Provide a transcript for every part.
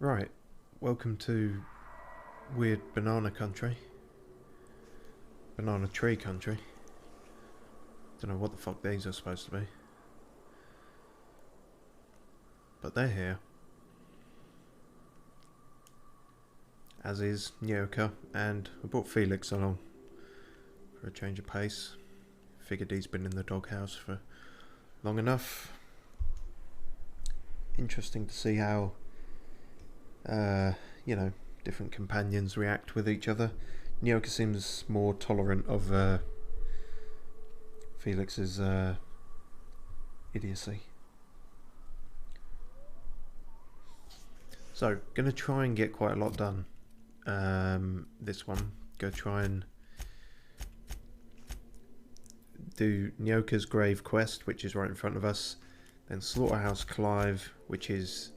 Right, welcome to weird banana country. Banana tree country. Don't know what the fuck these are supposed to be. But they're here. As is Nyoka, and I brought Felix along for a change of pace. Figured he's been in the doghouse for long enough. Interesting to see how different companions react with each other. Nyoka seems more tolerant of Felix's idiocy. So, gonna try and get quite a lot done. This one, go try and do Nyoka's grave quest, which is right in front of us. Then Slaughterhouse Clive, which is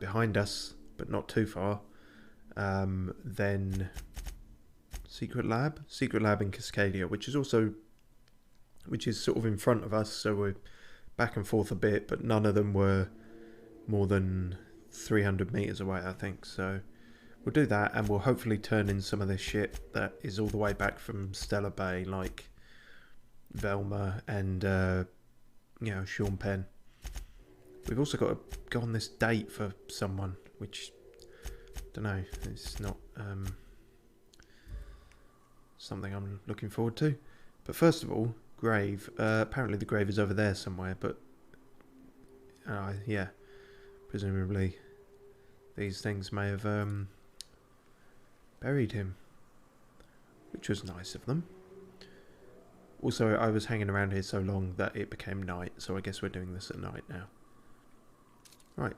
behind us, but not too far. Then Secret Lab in Cascadia, which is sort of in front of us. So we're back and forth a bit, but none of them were more than 300 meters away, I think. So we'll do that, and we'll hopefully turn in some of this shit that is all the way back from Stellar Bay, like Velma and Sean Penn. We've also got to go on this date for someone, which, don't know, it's not something I'm looking forward to. But first of all, grave. Apparently the grave is over there somewhere, but yeah, presumably these things may have buried him, which was nice of them. Also, I was hanging around here so long that it became night, so I guess we're doing this at night now. Right,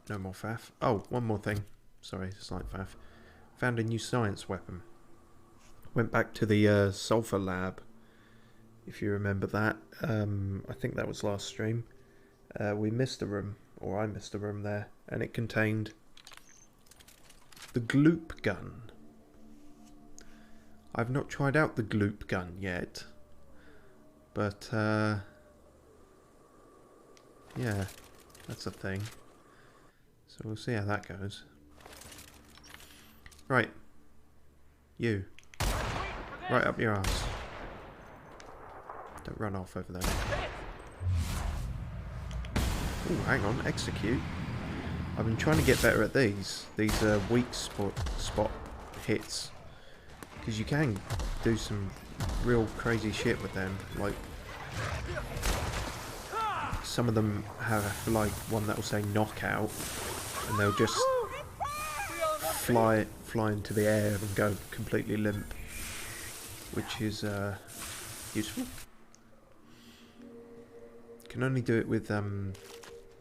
no more faff. Oh, one more thing. Sorry, slight faff. Found a new science weapon. Went back to the sulfur lab, if you remember that. I think that was last stream. We missed a room, or I missed a room there, and it contained the gloop gun. I've not tried out the gloop gun yet, but yeah, that's a thing. So we'll see how that goes. Right, you, right up your ass. Don't run off over there. Oh, hang on, execute. I've been trying to get better at these weak spot hits, because you can do some real crazy shit with them. Like, some of them have like one that will say knockout, and they'll just fly into the air and go completely limp, which is useful. Can only do it with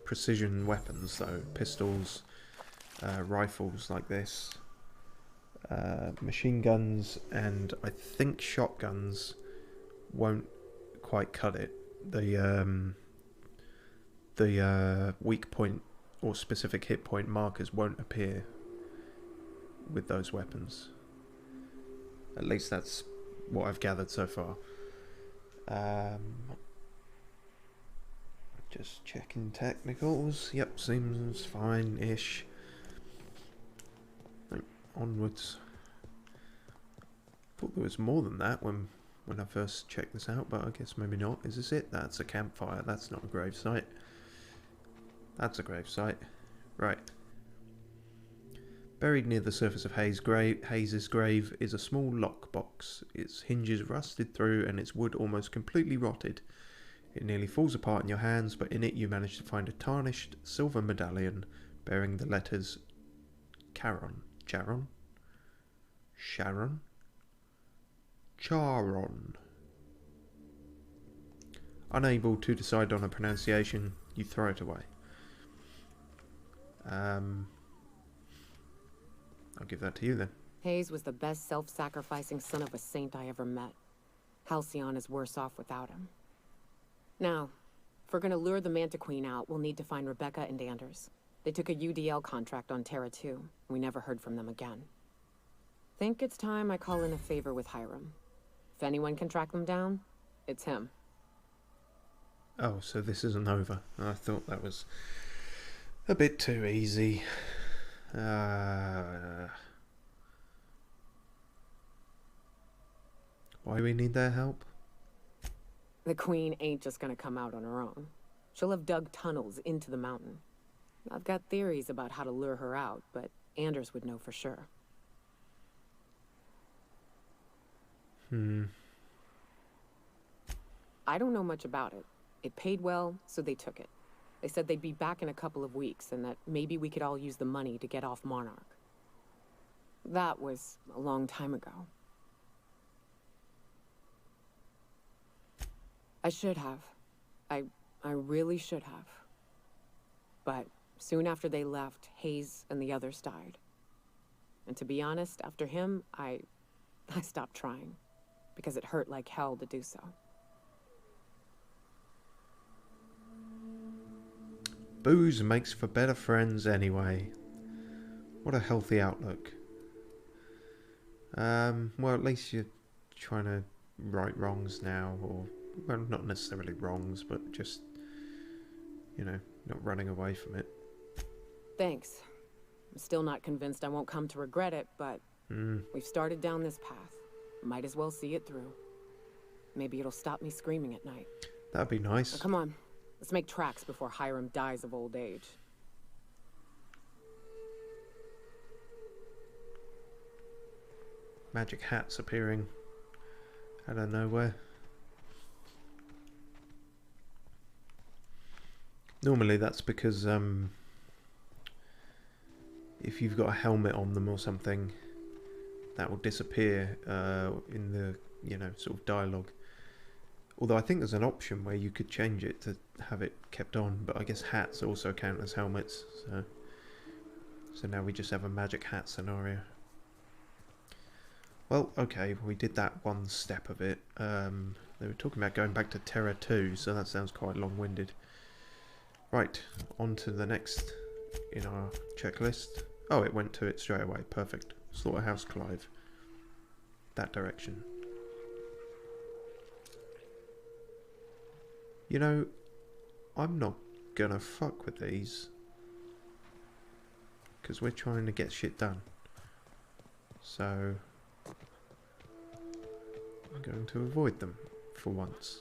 precision weapons though, pistols, rifles like this, machine guns, and I think shotguns won't quite cut it. The weak point or specific hit point markers won't appear with those weapons. At least that's what I've gathered so far. Just checking technicals. Yep, seems fine-ish. Right, onwards. Thought there was more than that when I first checked this out, but I guess maybe not. Is this it? That's a campfire. That's not a grave site. That's a grave site. Right. Buried near the surface of Hayes's grave is a small lockbox. Its hinges rusted through and its wood almost completely rotted. It nearly falls apart in your hands, but in it you manage to find a tarnished silver medallion bearing the letters Charon. Unable to decide on a pronunciation, you throw it away. I'll give that to you then. Hayes was the best self-sacrificing son of a saint I ever met. Halcyon is worse off without him. Now, if we're gonna lure the Manta Queen out, we'll need to find Rebecca and Anders. They took a UDL contract on Terra 2. We never heard from them again. Think it's time I call in a favor with Hiram. If anyone can track them down, it's him. Oh, so this isn't over. I thought that was a bit too easy. Why do we need their help? The Queen ain't just gonna come out on her own. She'll have dug tunnels into the mountain. I've got theories about how to lure her out, but Anders would know for sure. I don't know much about it. It paid well, so they took it. They said they'd be back in a couple of weeks, and that maybe we could all use the money to get off Monarch. That was a long time ago. I should have. I really should have. But soon after they left, Hayes and the others died. And to be honest, after him, I stopped trying. Because it hurt like hell to do so. Booze makes for better friends anyway. What a healthy outlook. Well, at least you're trying to right wrongs now, or, well, not necessarily wrongs, but just, you know, not running away from it. Thanks. I'm still not convinced I won't come to regret it, but we've started down this path. Might as well see it through. Maybe it'll stop me screaming at night. That'd be nice. Now, come on. Let's make tracks before Hiram dies of old age. Magic hats appearing out of nowhere. Normally that's because if you've got a helmet on them or something, that will disappear in the, you know, sort of dialogue. Although I think there's an option where you could change it to have it kept on, but I guess hats also count as helmets, so now we just have a magic hat scenario. Well, okay, we did that one step of it. They were talking about going back to Terra 2, so that sounds quite long-winded. Right, on to the next in our checklist. Oh, it went to it straight away. Perfect. Slaughterhouse Clive. That direction. You know, I'm not gonna fuck with these. Because we're trying to get shit done. So I'm going to avoid them for once.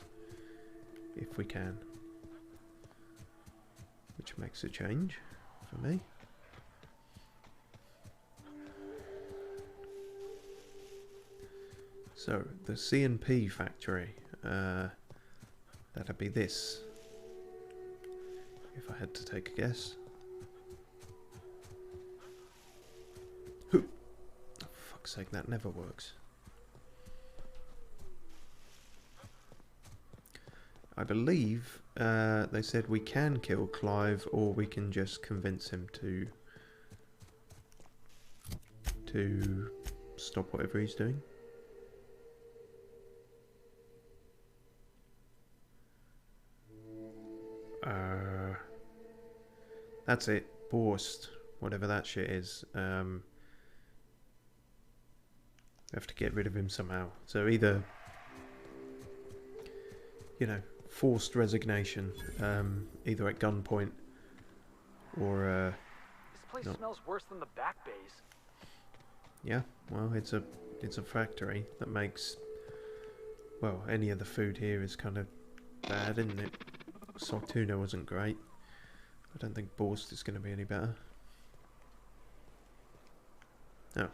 If we can. Which makes a change for me. So, the C&P factory. That'd be this. If I had to take a guess. Oh, for fuck's sake, that never works. I believe they said we can kill Clive, or we can just convince him to stop whatever he's doing. That's it. Borst. Whatever that shit is. We have to get rid of him somehow. So either, you know, forced resignation, either at gunpoint or this place smells worse than the back bays. Yeah, well, it's a factory that makes, well, any of the food here is kind of bad, isn't it? Salt tuna wasn't great. I don't think Borst is going to be any better. Oh.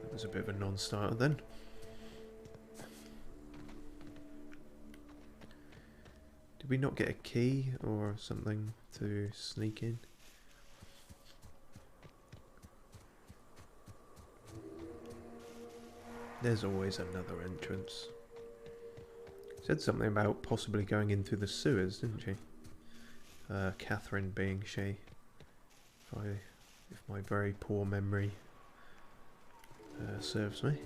That was a bit of a non-starter then. Did we not get a key or something to sneak in? There's always another entrance. Said something about possibly going in through the sewers, didn't she? Catherine being she. If my very poor memory serves me.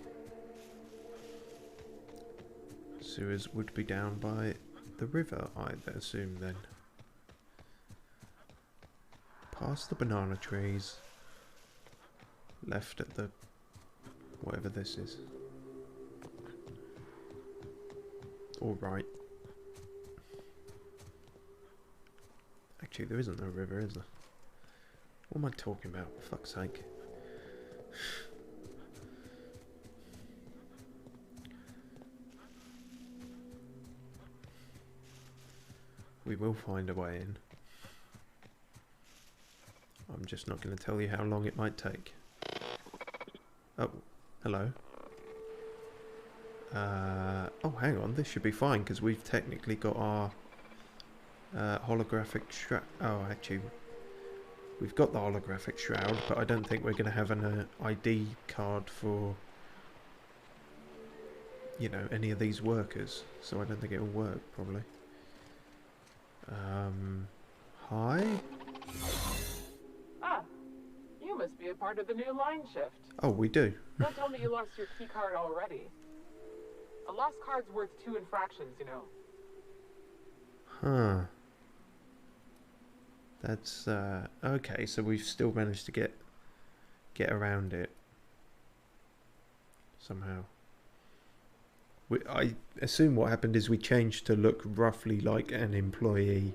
Sewers would be down by the river, I'd assume then. Past the banana trees. Left at the whatever this is. All right. Actually, there isn't a river, is there? What am I talking about? For fuck's sake. We will find a way in. I'm just not going to tell you how long it might take. Oh, hello. Oh, hang on. This should be fine because we've technically got our holographic shroud. Oh, actually, we've got the holographic shroud, but I don't think we're going to have an ID card for, you know, any of these workers. So I don't think it'll work, probably. Hi? Ah, you must be a part of the new line shift. Oh, we do. Don't tell me you lost your key card already. A lost card's worth 2 infractions, you know. Huh. That's, okay, so we've still managed to get around it. Somehow. I assume what happened is we changed to look roughly like an employee,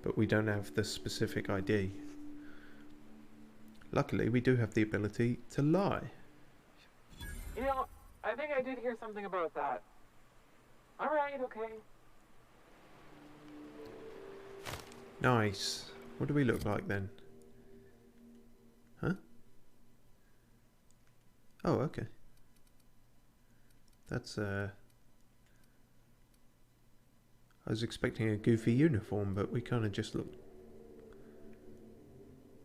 but we don't have the specific ID. Luckily, we do have the ability to lie. You know, I think I did hear something about that. Alright, okay. Nice. What do we look like then? Huh? Oh, okay. That's, I was expecting a goofy uniform, but we kind of just look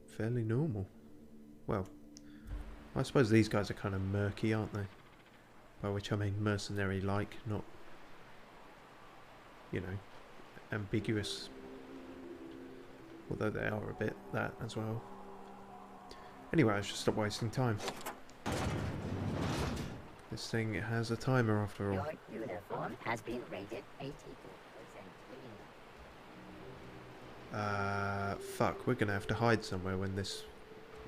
fairly normal. Well, I suppose these guys are kind of murky, aren't they? By which I mean mercenary-like, not, you know, ambiguous. Although they are a bit that as well. Anyway, I should stop wasting time. This thing has a timer after all. Your uniform has been rated 82% clean. Fuck, we're gonna have to hide somewhere when this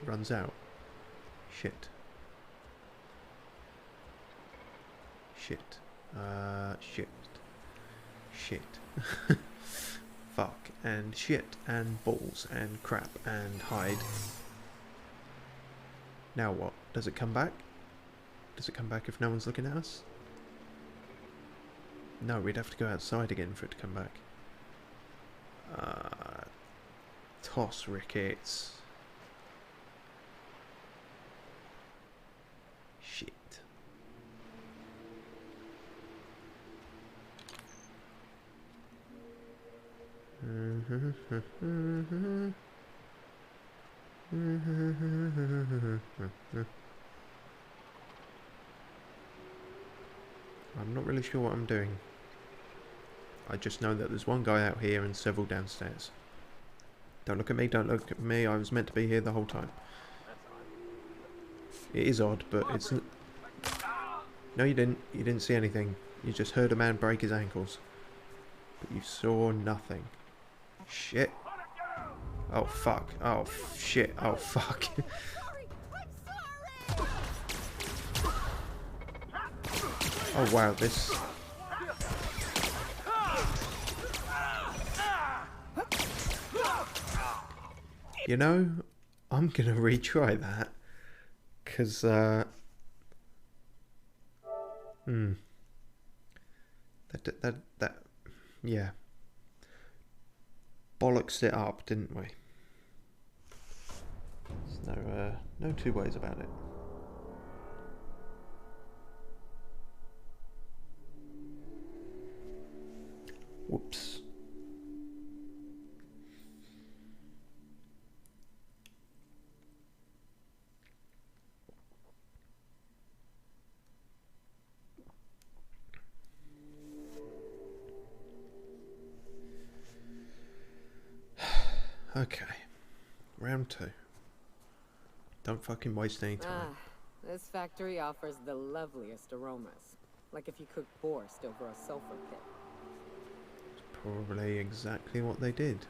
runs out. Shit. Shit. Shit. Shit. Fuck, and shit, and balls, and crap, and hide. Now what? Does it come back? Does it come back if no one's looking at us? No, we'd have to go outside again for it to come back. Toss rickets. Shit. I'm not really sure what I'm doing. I just know that there's one guy out here and several downstairs. Don't look at me, don't look at me. I was meant to be here the whole time. It is odd, but it's... No, you didn't. You didn't see anything. You just heard a man break his ankles. But you saw nothing. Shit. Oh, fuck. Oh, shit. Oh, fuck. Oh, wow, this... You know, I'm gonna retry that. Because, yeah. Bollocks it up, didn't we? There's no two ways about it. Whoops. Okay, round 2. Don't fucking waste any time. This factory offers the loveliest aromas. Like if you cooked borscht over a sulfur pit. Probably exactly what they did.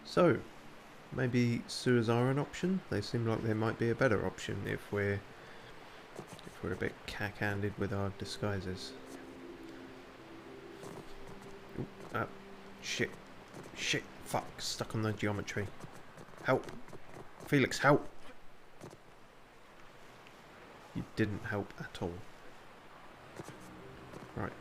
So, maybe sewers are an option. They seem like they might be a better option if we're a bit cack-handed with our disguises. Ooh, shit. Shit, fuck, stuck on the geometry. Help. Felix, help. You didn't help at all. Right.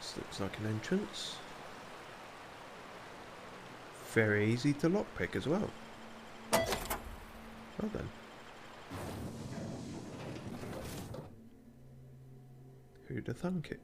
This looks like an entrance. Very easy to lockpick as well. Well then. Who'd have thunk it?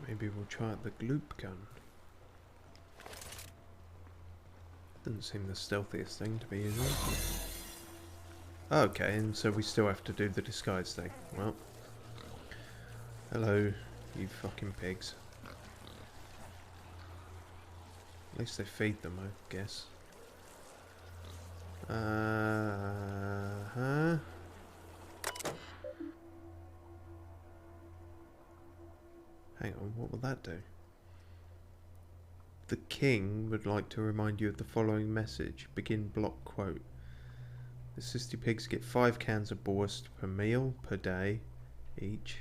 Maybe we'll try out the gloop gun. Doesn't seem the stealthiest thing to be using. Okay, and so we still have to do the disguise thing. Well, hello, you fucking pigs. At least they feed them, I guess. Hang on, what will that do? The king would like to remind you of the following message. Begin block quote. The Sisty pigs get 5 cans of borscht per meal, per day, each.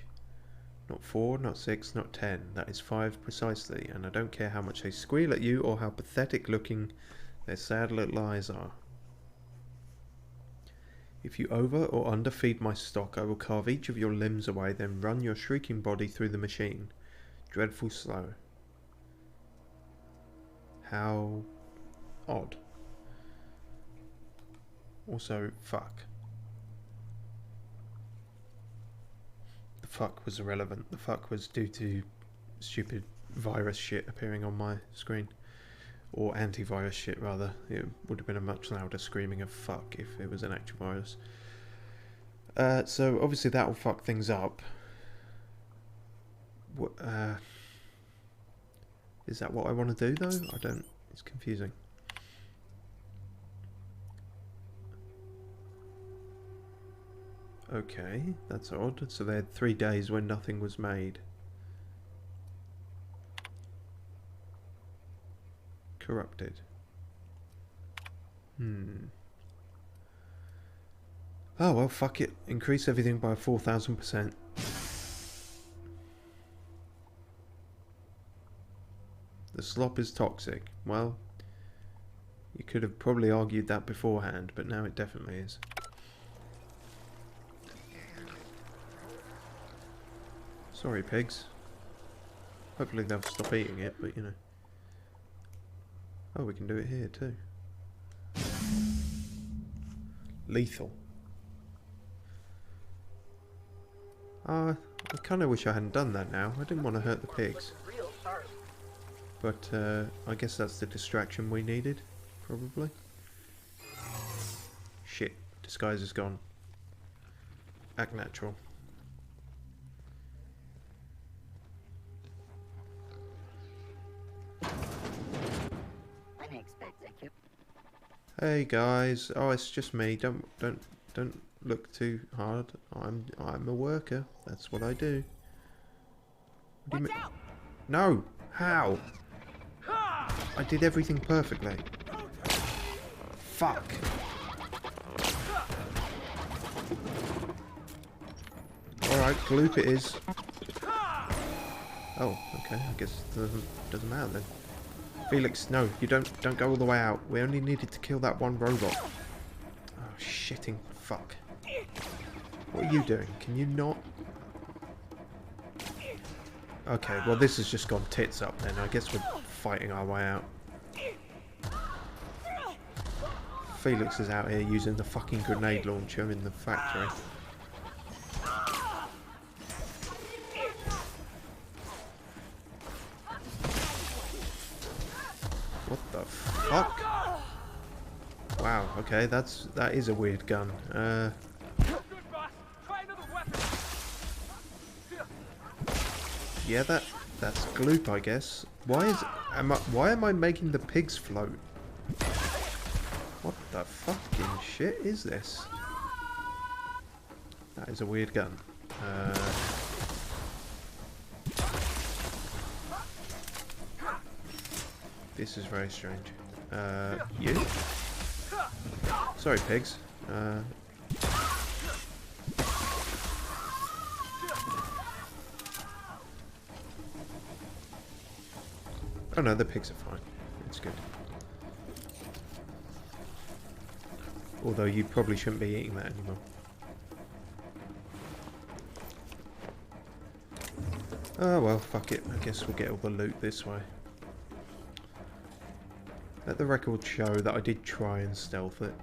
Not 4, not 6, not 10. That is 5 precisely, and I don't care how much they squeal at you or how pathetic looking their sad little eyes are. If you over or underfeed my stock, I will carve each of your limbs away, then run your shrieking body through the machine. Dreadful slow. How odd. Also, fuck. The fuck was irrelevant. The fuck was due to stupid virus shit appearing on my screen. Or antivirus shit, rather. It would have been a much louder screaming of fuck if it was an actual virus. So, obviously that will fuck things up. Is that what I want to do, though? I don't... It's confusing. Okay, that's odd. So they had 3 days when nothing was made. Corrupted. Oh, well, fuck it. Increase everything by 4,000%. The slop is toxic. Well, you could have probably argued that beforehand, but now it definitely is. Sorry, pigs. Hopefully they'll stop eating it, but you know. Oh, we can do it here too. Lethal. I kind of wish I hadn't done that now. I didn't want to hurt the pigs. But I guess that's the distraction we needed, probably. Shit, disguise is gone. Act natural. Hey guys, oh it's just me. Don't look too hard. I'm a worker. That's what I do. What do you mean? No, how? I did everything perfectly. Fuck. Alright, gloop it is. Oh, okay, I guess it doesn't matter then. Felix, no, you don't go all the way out. We only needed to kill that one robot. Oh, shitting fuck. What are you doing? Can you not? Okay, well this has just gone tits up then. I guess we're fighting our way out. Felix is out here using the fucking grenade launcher in the factory. What the fuck? Wow, okay, that is a weird gun. Yeah, that's gloop, I guess. Why am I making the pigs float? What the fucking shit is this? That is a weird gun. This is very strange. You? Sorry, pigs. Oh no, the pigs are fine. It's good. Although you probably shouldn't be eating that anymore. Oh well, fuck it. I guess we'll get all the loot this way. Let the record show that I did try and stealth it.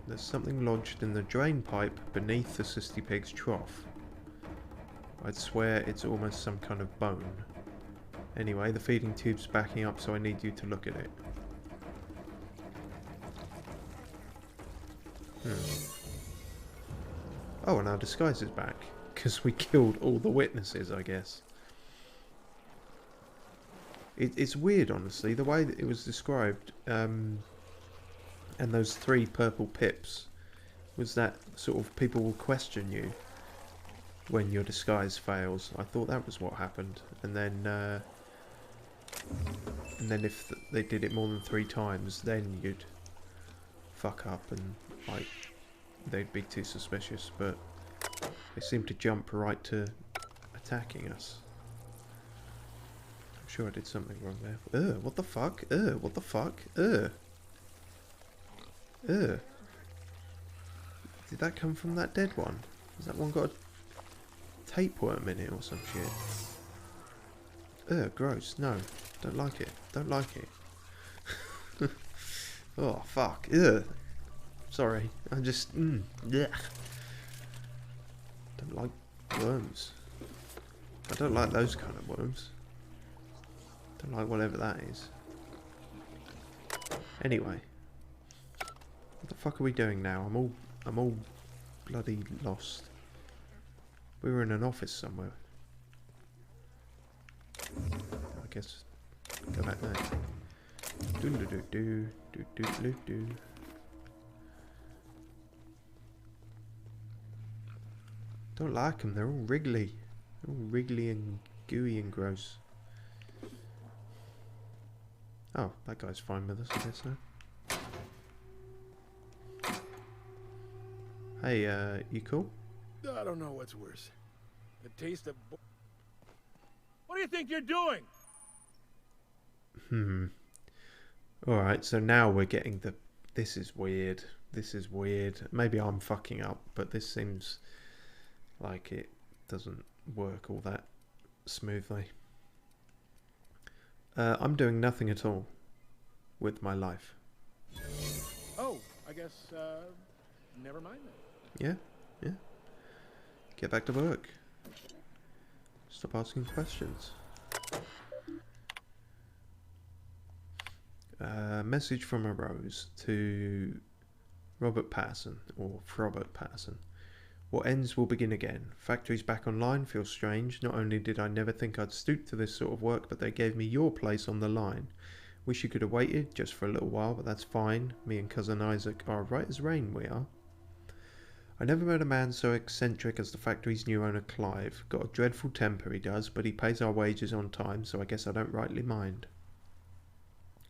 There's something lodged in the drain pipe beneath the Cysty Pig's trough. I'd swear it's almost some kind of bone. Anyway, the feeding tube's backing up, so I need you to look at it. Oh, and our disguise is back. Because we killed all the witnesses, I guess. It's weird, honestly, the way that it was described. And those 3 purple pips was that sort of people will question you when your disguise fails. I thought that was what happened. And then if they did it more than 3 times, then you'd fuck up and like they'd be too suspicious. But they seem to jump right to attacking us. I'm sure I did something wrong there. What the fuck? What the fuck? Did that come from that dead one? Has that one got a tapeworm in it or some shit? Gross. No. Don't like it. Don't like it. Oh, fuck. Sorry. I just... Don't like worms. I don't like those kind of worms. Don't like whatever that is. Anyway. What the fuck are we doing now? I'm all bloody lost. We were in an office somewhere. I guess go back there. Do do do do do do do do. Don't like them. They're all wriggly. They're all wriggly and gooey and gross. Oh, that guy's fine with us, I guess now. Hey, you cool? I don't know what's worse. The taste of... What do you think you're doing? Alright, so now we're getting the... This is weird. This is weird. Maybe I'm fucking up, but this seems like it doesn't work all that smoothly. I'm doing nothing at all with my life. Oh, I guess, never mind then. Yeah. Get back to work. Stop asking questions. Message from a Rose to Robert Patterson, or Frobert Patterson. What ends will begin again. Factory's back online, feels strange. Not only did I never think I'd stoop to this sort of work, but they gave me your place on the line. Wish you could have waited just for a little while, but that's fine. Me and cousin Isaac are right as rain, we are. I never met a man so eccentric as the factory's new owner Clive. Got a dreadful temper, he does, but he pays our wages on time, so I guess I don't rightly mind.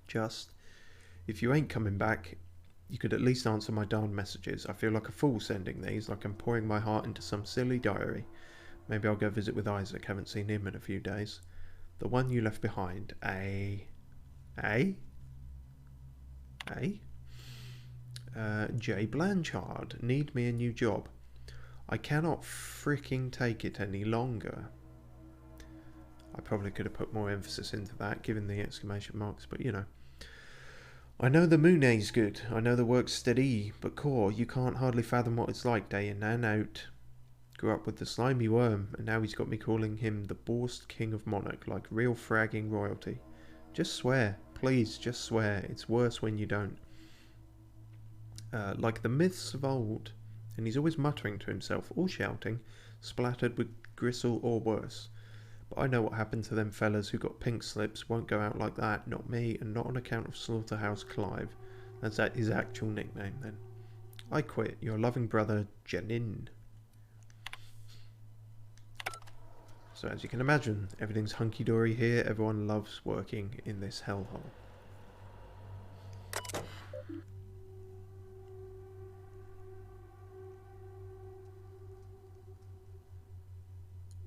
Just, if you ain't coming back, you could at least answer my darn messages. I feel like a fool sending these, like I'm pouring my heart into some silly diary. Maybe I'll go visit with Isaac, haven't seen him in a few days. The one you left behind, J. Blanchard, need me a new job. I cannot freaking take it any longer. I probably could have put more emphasis into that, given the exclamation marks, but you know. I know the Moonay's good, I know the work's steady, but core, you can't hardly fathom what it's like day in and out. Grew up with the slimy worm, and now he's got me calling him the Borscht King of Monarch, like real fragging royalty. Just swear, please, just swear, it's worse when you don't. Like the myths of old, and he's always muttering to himself or shouting, splattered with gristle or worse. But I know what happened to them fellas who got pink slips. Won't go out like that, not me, and not on account of Slaughterhouse Clive. That's his actual nickname then. I quit. Your loving brother, Janin. So as you can imagine, everything's hunky-dory here. Everyone loves working in this hellhole.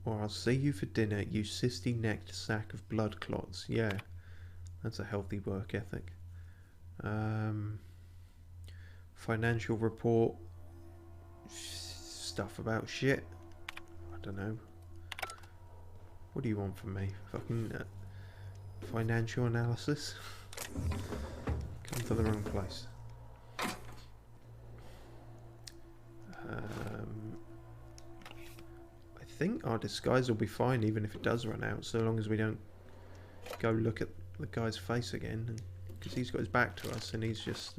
Or I'll see you for dinner, you cysty-necked sack of blood clots. Yeah, that's a healthy work ethic. Financial report. Stuff about shit. I don't know. What do you want from me? Fucking financial analysis? Come to the wrong place. I think our disguise will be fine even if it does run out, so long as we don't go look at the guy's face again, because he's got his back to us and he's just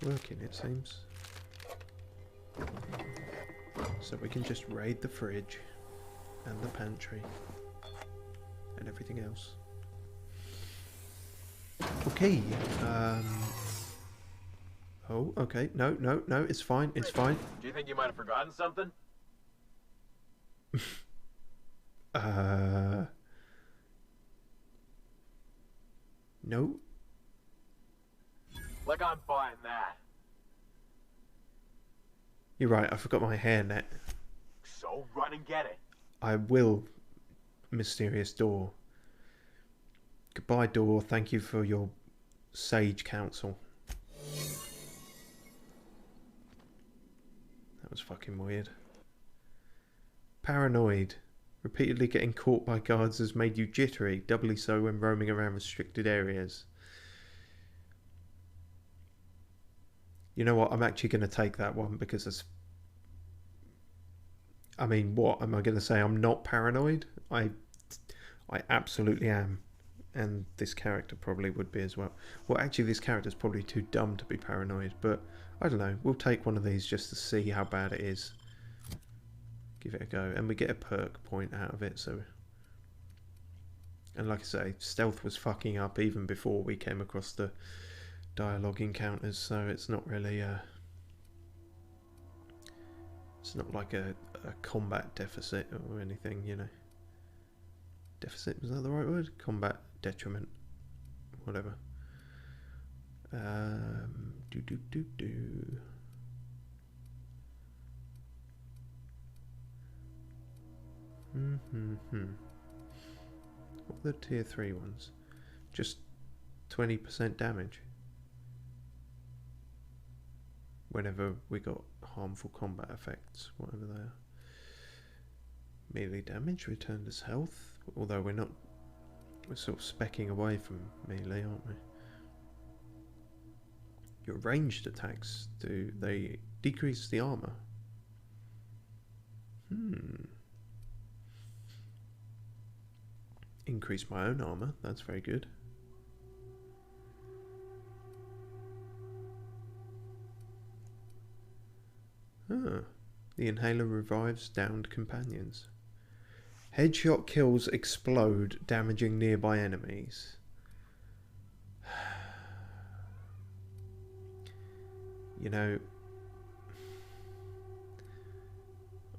working, it seems. So we can just raid the fridge and the pantry and everything else. Okay. Oh, okay. No, it's fine. It's fine. Do you think you might have forgotten something? No. Like I'm buying that. You're right, I forgot my hairnet. So run and get it. I will, mysterious door. Goodbye, door. Thank you for your sage counsel. That was fucking weird. Paranoid. Repeatedly getting caught by guards has made you jittery, doubly so when roaming around restricted areas. You know what? I'm actually going to take that one because it's... I mean, what? Am I going to say I'm not paranoid? I absolutely am. And this character probably would be as well. Well, actually, this character's probably too dumb to be paranoid. But, I don't know. We'll take one of these just to see how bad it is. Give it a go. And we get a perk point out of it, so... And like I say, stealth was fucking up even before we came across the dialogue encounters, so it's not really it's not like a combat deficit or anything, you know. Deficit, was that the right word? Combat detriment. Whatever. What are the tier 3 ones? Just 20% damage. Whenever we got harmful combat effects, whatever they are. Melee damage returned as health, although we're sort of specking away from melee, aren't we? Your ranged attacks, they decrease the armor? Increase my own armor, that's very good. The inhaler revives downed companions. Headshot kills explode, damaging nearby enemies. You know...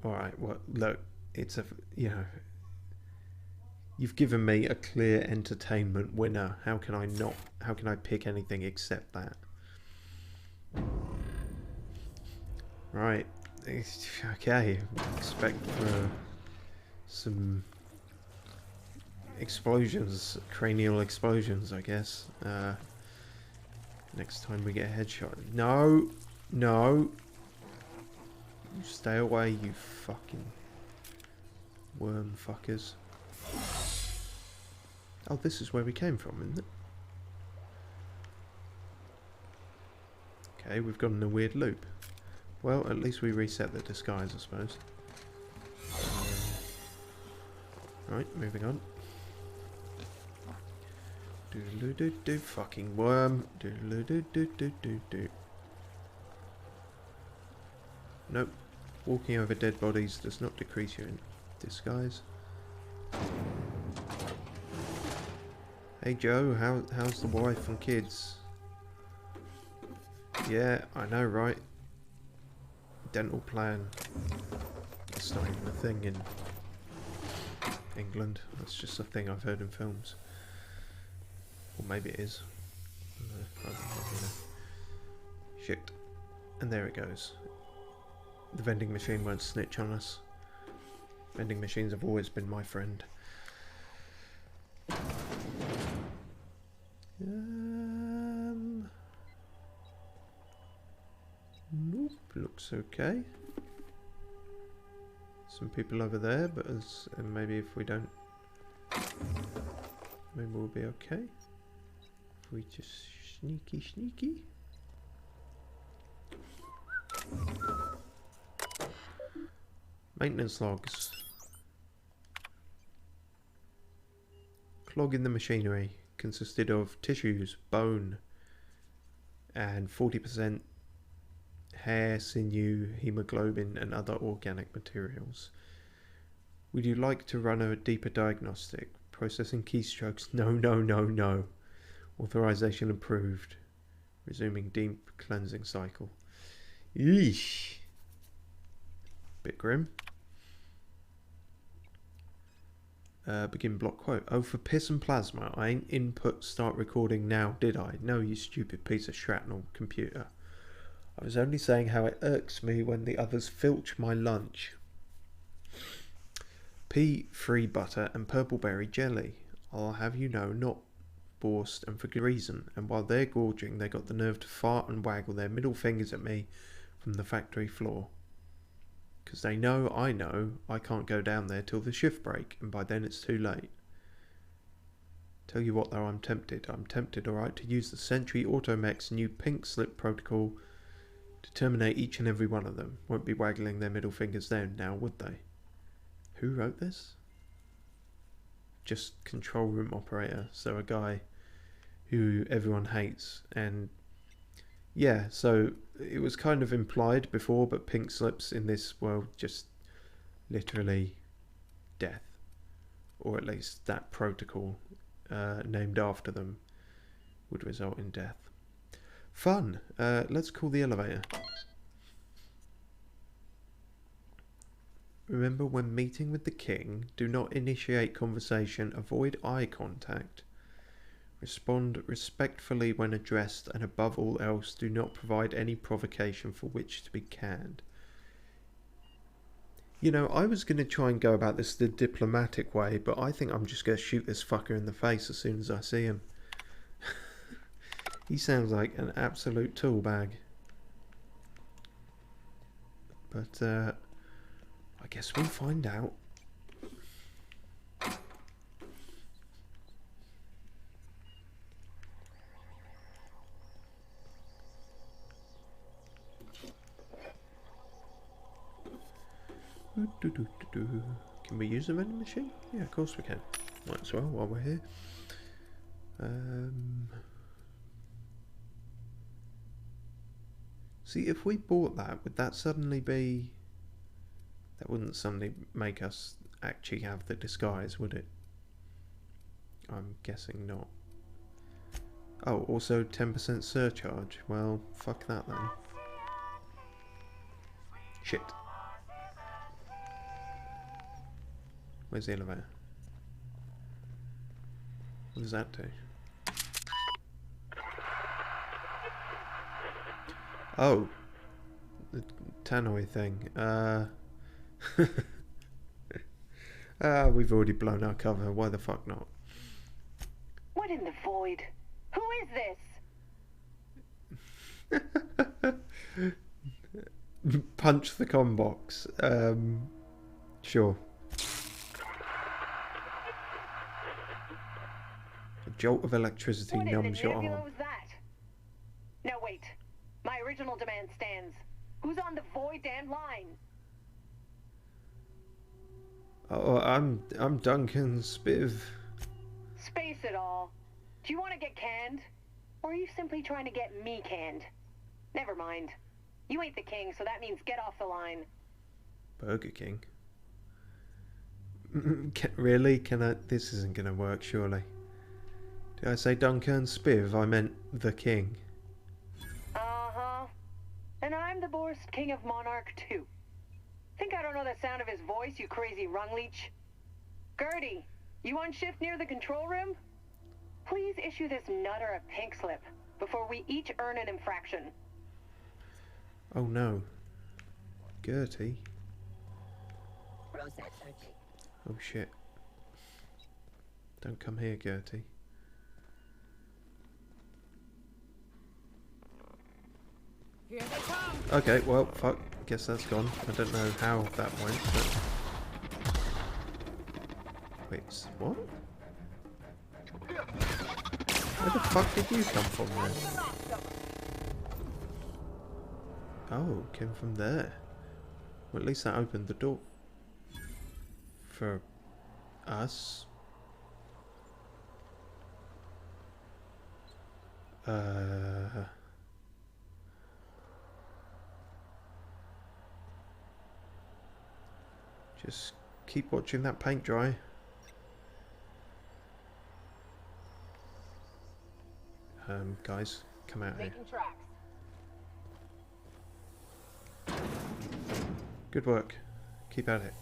Alright, well, look, it's a... You know... You've given me a clear entertainment winner. How can I pick anything except that? Right. Okay. Expect for some explosions, cranial explosions, I guess. Next time we get a headshot. No! No! You stay away, you fucking worm fuckers. Oh, this is where we came from, isn't it? Okay, we've gone in a weird loop. Well, at least we reset the disguise, I suppose. Right, moving on. Doodle-doo-doo-doo, fucking worm. Doodle-doo-doo-doo-doo-doo. Nope. Walking over dead bodies does not decrease your disguise. Hey Joe, how's the wife and kids? Yeah, I know, right? Dental plan. It's not even a thing in England. That's just a thing I've heard in films. Or maybe it is. I don't know. Shit. And there it goes. The vending machine won't snitch on us. Vending machines have always been my friend. Nope, looks okay. Some people over there, but and maybe if we don't, maybe we'll be okay. If we just sneaky. Maintenance logs. Clogging the machinery consisted of tissues, bone, and 40% hair, sinew, hemoglobin, and other organic materials. Would you like to run a deeper diagnostic? Processing keystrokes? No. Authorization approved. Resuming deep cleansing cycle. Yeesh. Bit grim. Begin block quote. Oh, for piss and plasma, I ain't input start recording now, did I? No, you stupid piece of shrapnel computer. I was only saying how it irks me when the others filch my lunch. Pea free butter and purple berry jelly. I'll have you know, not borscht and for good reason. And while they're gorging, they got the nerve to fart and waggle their middle fingers at me from the factory floor. Because they know I can't go down there till the shift break, and by then it's too late. Tell you what though, I'm tempted, alright, to use the Sentry Automech's new pink slip protocol to terminate each and every one of them. Won't be waggling their middle fingers then, now would they? Who wrote this? Just control room operator, so a guy who everyone hates. And yeah, so it was kind of implied before, but pink slips in this world just literally death, or at least that protocol named after them would result in death. Fun. Let's call the elevator. Remember, when meeting with the king, do not initiate conversation, avoid eye contact, respond respectfully when addressed, and above all else, do not provide any provocation for which to be canned. You know, I was going to try and go about this the diplomatic way, but I think I'm just going to shoot this fucker in the face as soon as I see him. He sounds like an absolute tool bag. But, I guess we'll find out. Can we use the vending machine? Yeah, of course we can. Might as well while we're here. See, if we bought that, would that suddenly be... That wouldn't suddenly make us actually have the disguise, would it? I'm guessing not. Oh, also 10% surcharge. Well, fuck that then. Shit. Where's the elevator? What does that do? Oh. The tannoy thing. We've already blown our cover. Why the fuck not? What in the void? Who is this? Punch the comm box. Sure. A jolt of electricity numbs your arm. What was that? No, wait. My original demand stands. Who's on the void damn line? Oh, I'm Duncan Spiv. Space it all. Do you want to get canned? Or are you simply trying to get me canned? Never mind. You ain't the king, so that means get off the line. Burger King? Really? Can I? This isn't gonna work, surely. Did I say Duncan Spiv? I meant the king. Uh-huh. And I'm the Boar's King of Monarch, too. Think I don't know the sound of his voice, you crazy rung leech? Gertie, you on shift near the control room? Please issue this nutter a pink slip before we each earn an infraction. Oh no. Gertie. Process searching. Oh shit. Don't come here, Gertie. Here they come. Okay, well, fuck. Guess that's gone. I don't know how that went, but... Wait, what? Where the fuck did you come from then? Oh, came from there. Well, at least that opened the door. For... us? Just keep watching that paint dry. Guys, come out here. Good work. Keep at it.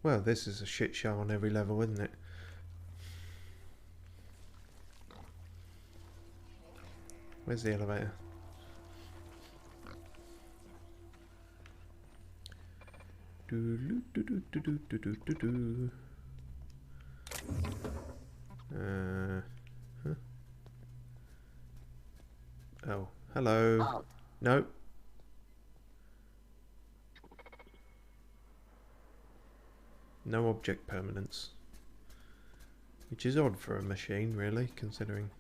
Well, this is a shit show on every level, isn't it? Where's the elevator? Huh? Oh, hello. Halt. No. No object permanence. Which is odd for a machine, really, considering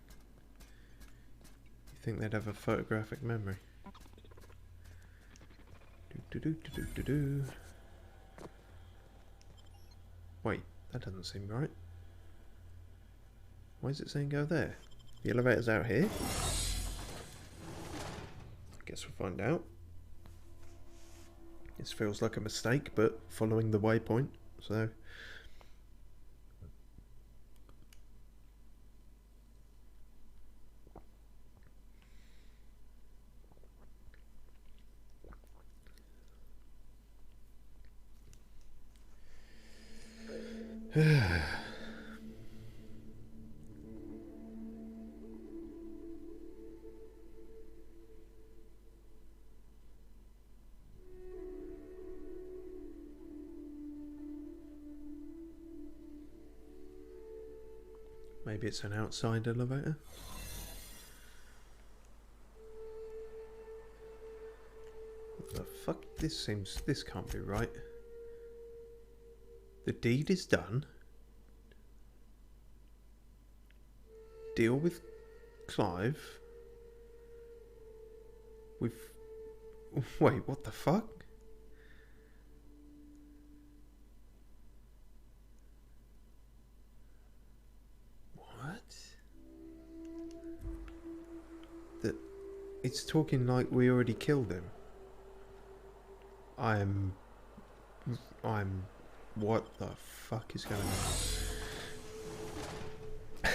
you think they'd have a photographic memory. Wait, that doesn't seem right. Why is it saying go there? The elevator's out here? I guess we'll find out. This feels like a mistake, but following the waypoint, so... Maybe it's an outside elevator? What the fuck? This can't be right. The deed is done. Deal with Clive. Wait, what the fuck? It's talking like we already killed him. I'm... What the fuck is going on?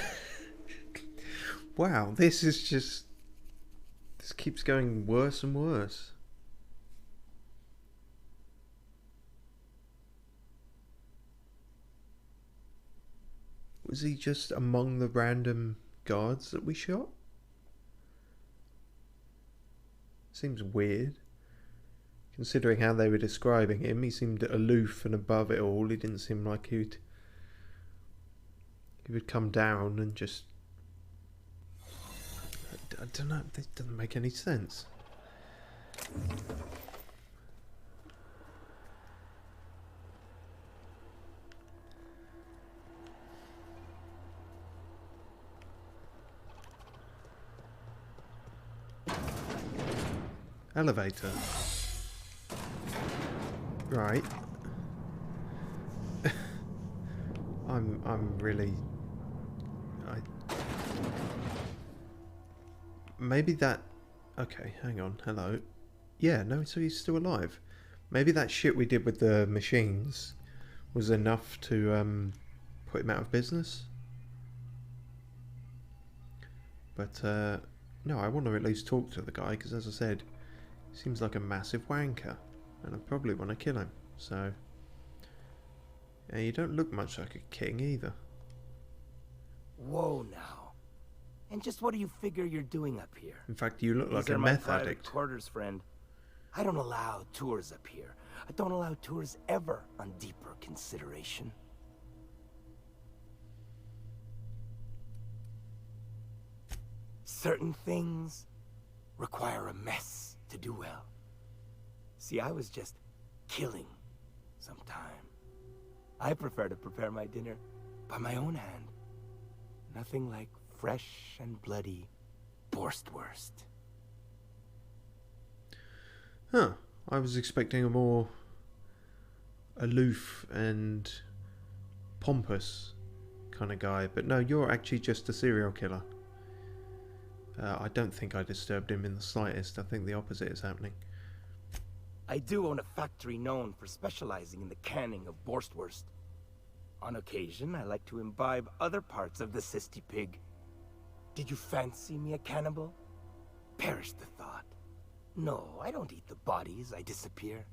Wow, this is just... This keeps going worse and worse. Was he just among the random guards that we shot? Seems weird. Considering how they were describing him, he seemed aloof and above it all. He didn't seem like he would come down and just... I don't know, this doesn't make any sense. Elevator. Right. I'm really... maybe that... Okay, hang on. Hello. Yeah, no, so he's still alive. Maybe that shit we did with the machines was enough to put him out of business. But, no, I want to at least talk to the guy, because as I said, he seems like a massive wanker. And I probably want to kill him, so... Yeah, you don't look much like a king either. Whoa now. And just what do you figure you're doing up here? In fact, you look These like are a my meth private addict. quarters, friend. I don't allow tours up here. I don't allow tours ever on deeper consideration. Certain things require a mess to do well. See, I was just killing some time. I prefer to prepare my dinner by my own hand. Nothing like fresh and bloody Borstwurst. Huh. I was expecting a more aloof and pompous kind of guy, but no, you're actually just a serial killer. I don't think I disturbed him in the slightest. I think the opposite is happening. I do own a factory known for specializing in the canning of Borstwurst. On occasion, I like to imbibe other parts of the cysty pig. Did you fancy me a cannibal? Perish the thought. No, I don't eat the bodies, I disappear.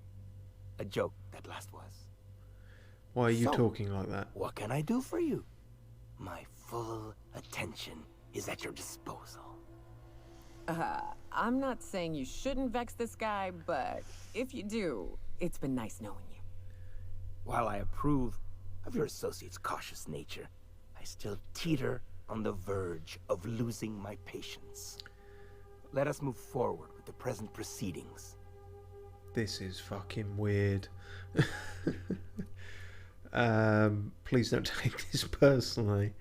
A joke, that last was. Why are you So, talking like that? What can I do for you? My full attention is at your disposal. I'm not saying you shouldn't vex this guy, but if you do, it's been nice knowing you. While I approve of your associate's cautious nature, I still teeter on the verge of losing my patience. Let us move forward with the present proceedings. This is fucking weird. Please don't take this personally.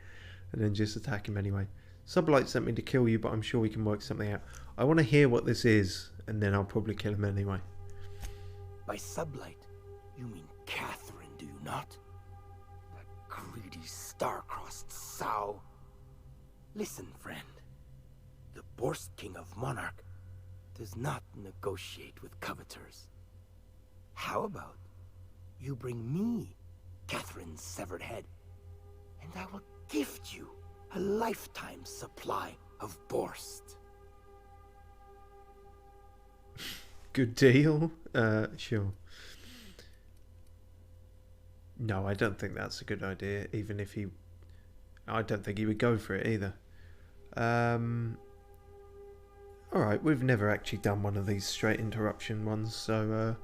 And then just attack him anyway. Sublight sent me to kill you, but I'm sure we can work something out. I want to hear what this is, and then I'll probably kill him anyway. By sublight, you mean Catherine, do you not? That greedy, star-crossed sow. Listen, friend. The Borst King of Monarch does not negotiate with coveters. How about you bring me Catherine's severed head, and I will gift you a lifetime supply of Borst. Good deal? Sure. No, I don't think that's a good idea, even if he... I don't think he would go for it either. Alright, we've never actually done one of these straight interruption ones, so,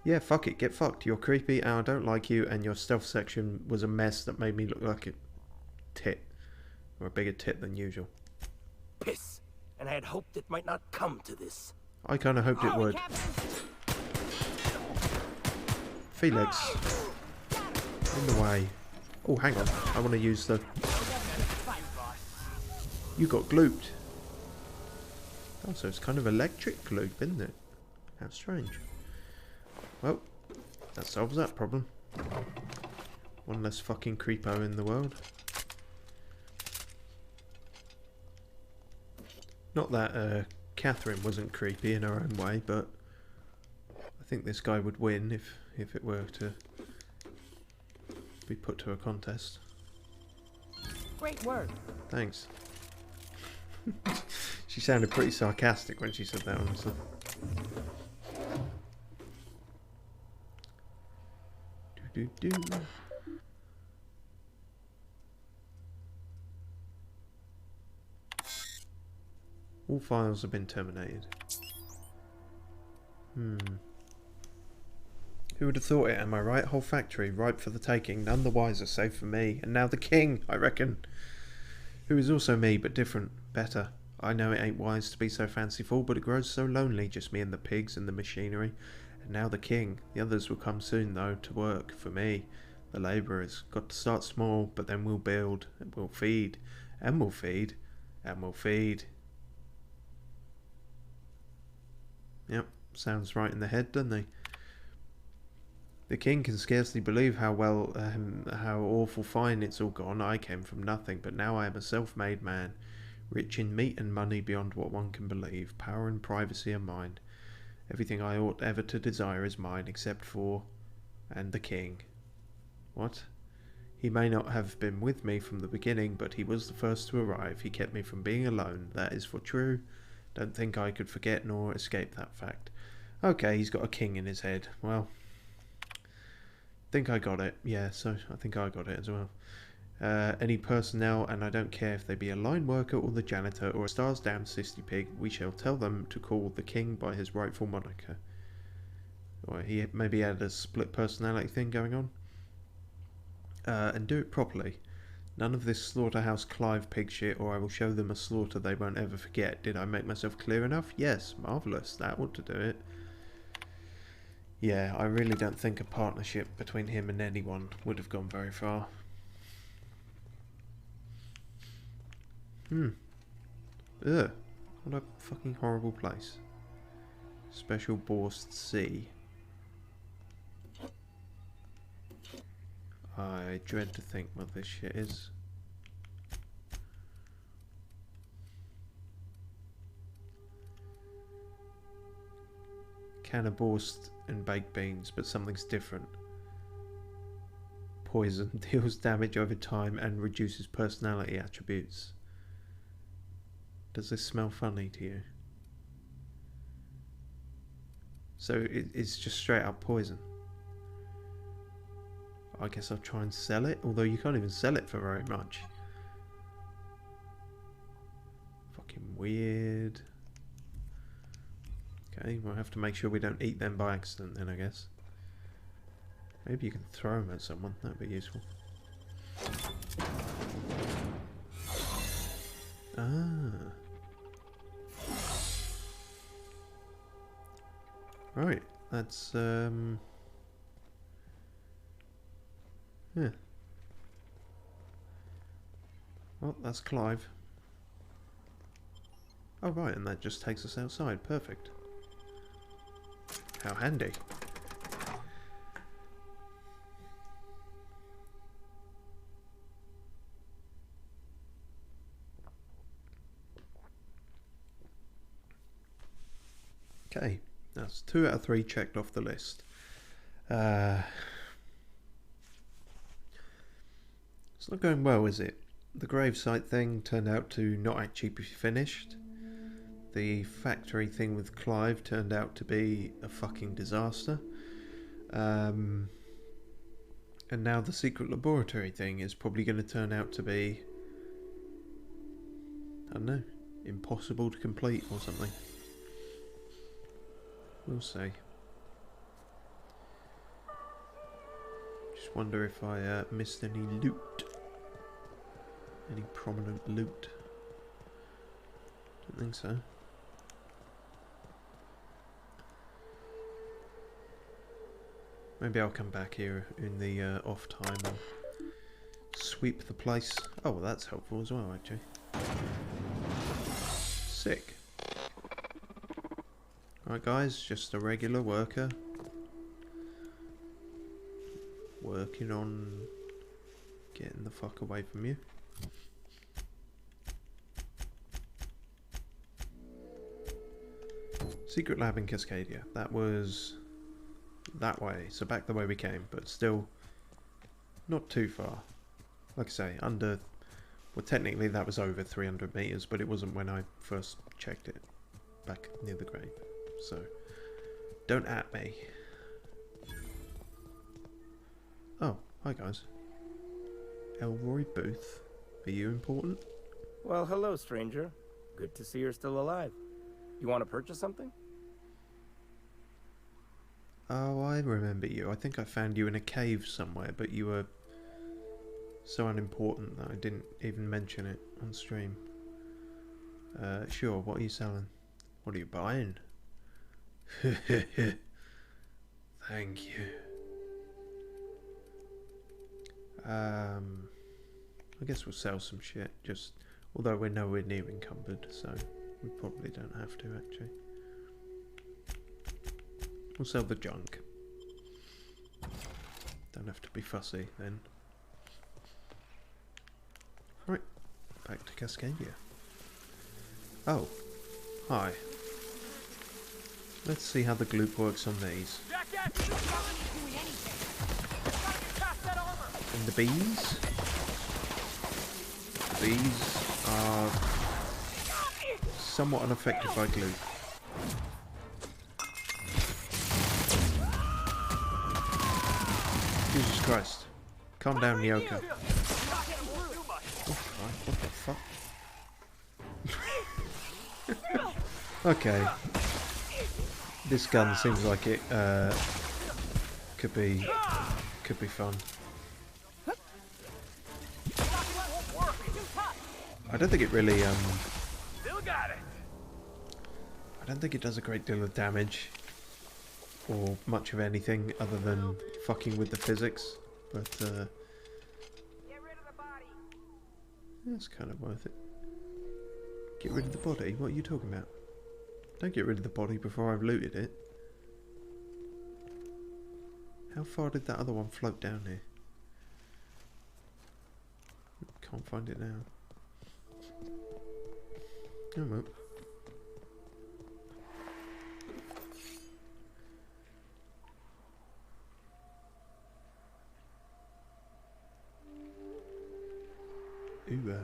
yeah, fuck it, get fucked. You're creepy, and I don't like you, and your stealth section was a mess that made me look like a tit. Or a bigger tit than usual. Piss, and I had hoped it might not come to this. I kind of hoped it would. Felix. In the way. Oh, hang on. I want to use the... You got glooped. Oh, so it's kind of electric gloop, isn't it? How strange. Well, that solves that problem. One less fucking creepo in the world. Not that Catherine wasn't creepy in her own way, but I think this guy would win if it were to be put to a contest. Great work. Thanks. She sounded pretty sarcastic when she said that, honestly. Do. All files have been terminated. Who would have thought it, am I right? Whole factory, ripe for the taking, none the wiser, save for me. And now the king, I reckon. Who is also me, but different, better. I know it ain't wise to be so fanciful, but it grows so lonely, just me and the pigs and the machinery. And now the king. The others will come soon, though, to work, for me. The labourers. Got to start small, but then we'll build, and we'll feed, and we'll feed, and we'll feed. Yep, sounds right in the head, doesn't he? The king can scarcely believe how awful fine it's all gone. I came from nothing, but now I am a self-made man. Rich in meat and money beyond what one can believe. Power and privacy are mine. Everything I ought ever to desire is mine, except for... and the king. What? He may not have been with me from the beginning, but he was the first to arrive. He kept me from being alone. That is for true. Don't think I could forget nor escape that fact. Okay, he's got a king in his head. Well, think I got it. Yeah, so I think I got it as well. Any personnel, and I don't care if they be a line worker or the janitor or a stars damned sissy pig, we shall tell them to call the king by his rightful moniker. Or he maybe had a split personality thing going on. And do it properly. None of this slaughterhouse Clive pig shit, or I will show them a slaughter they won't ever forget. Did I make myself clear enough? Yes, marvellous. That ought to do it. Yeah, I really don't think a partnership between him and anyone would have gone very far. Ugh. What a fucking horrible place. Special Borst Sea. I dread to think what this shit is. Can of Borst and baked beans, but something's different. Poison deals damage over time and reduces personality attributes. Does this smell funny to you? So it's just straight up poison. I guess I'll try and sell it, although you can't even sell it for very much. Fucking weird. Okay, we'll have to make sure we don't eat them by accident then, I guess. Maybe you can throw them at someone, that'd be useful. Ah. Right, that's yeah. Well, that's Clive. Oh right, and that just takes us outside. Perfect. How handy. Okay, that's 2 out of 3 checked off the list. It's not going well, is it? The gravesite thing turned out to not actually be finished. The factory thing with Clive turned out to be a fucking disaster. And now the secret laboratory thing is probably going to turn out to be, I don't know, impossible to complete or something. We'll see. Just wonder if I missed any loot. Any prominent loot? Don't think so. Maybe I'll come back here in the off time and sweep the place. Oh, well, that's helpful as well, actually. Sick. Alright guys, just a regular worker. Working on getting the fuck away from you. Secret lab in Cascadia. That was that way, so back the way we came, but still not too far. Like I say, under, well technically that was over 300 meters, but it wasn't when I first checked it back near the grave. So don't at me. Oh, hi guys. Elroy Booth. Are you important? Well, hello, stranger. Good to see you're still alive. You want to purchase something? Oh, I remember you. I think I found you in a cave somewhere, but you were so unimportant that I didn't even mention it on stream. Sure, what are you selling? What are you buying? Thank you. I guess we'll sell some shit, just, although we're nowhere near encumbered, so we probably don't have to actually. We'll sell the junk. Don't have to be fussy then. Right, back to Cascadia. Oh. Hi. Let's see how the gloop works on these. And the bees? Bees are somewhat unaffected by gloop. Jesus Christ. Calm down, Yoko. Oh, what the fuck? Okay. This gun seems like it could be fun. I don't think it really I don't think it does a great deal of damage or much of anything other than fucking with the physics, but that's kind of worth it. Get rid of the body? What are you talking about? Don't get rid of the body before I've looted it. How far did that other one float down here? Can't find it now. Oh well. Ooh,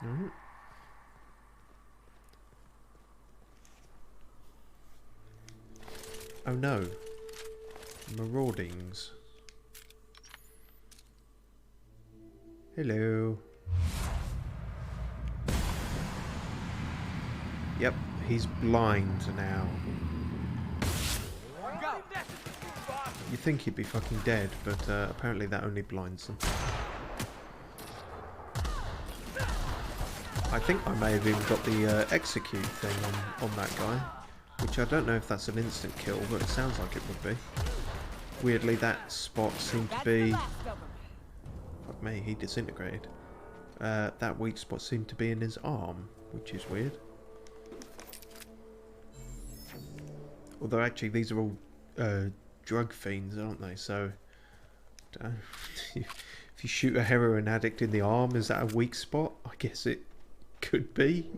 Alright. Oh no. Maraudings. Hello. Yep, he's blind now. You think he'd be fucking dead, but apparently that only blinds them. I think I may have even got the execute thing on that guy, which I don't know if that's an instant kill, but it sounds like it would be. Weirdly, that spot seemed to be... Fuck me, he disintegrated. That weak spot seemed to be in his arm, which is weird. Although actually these are all drug fiends, aren't they? So if you shoot a heroin addict in the arm, is that a weak spot? I guess it could be.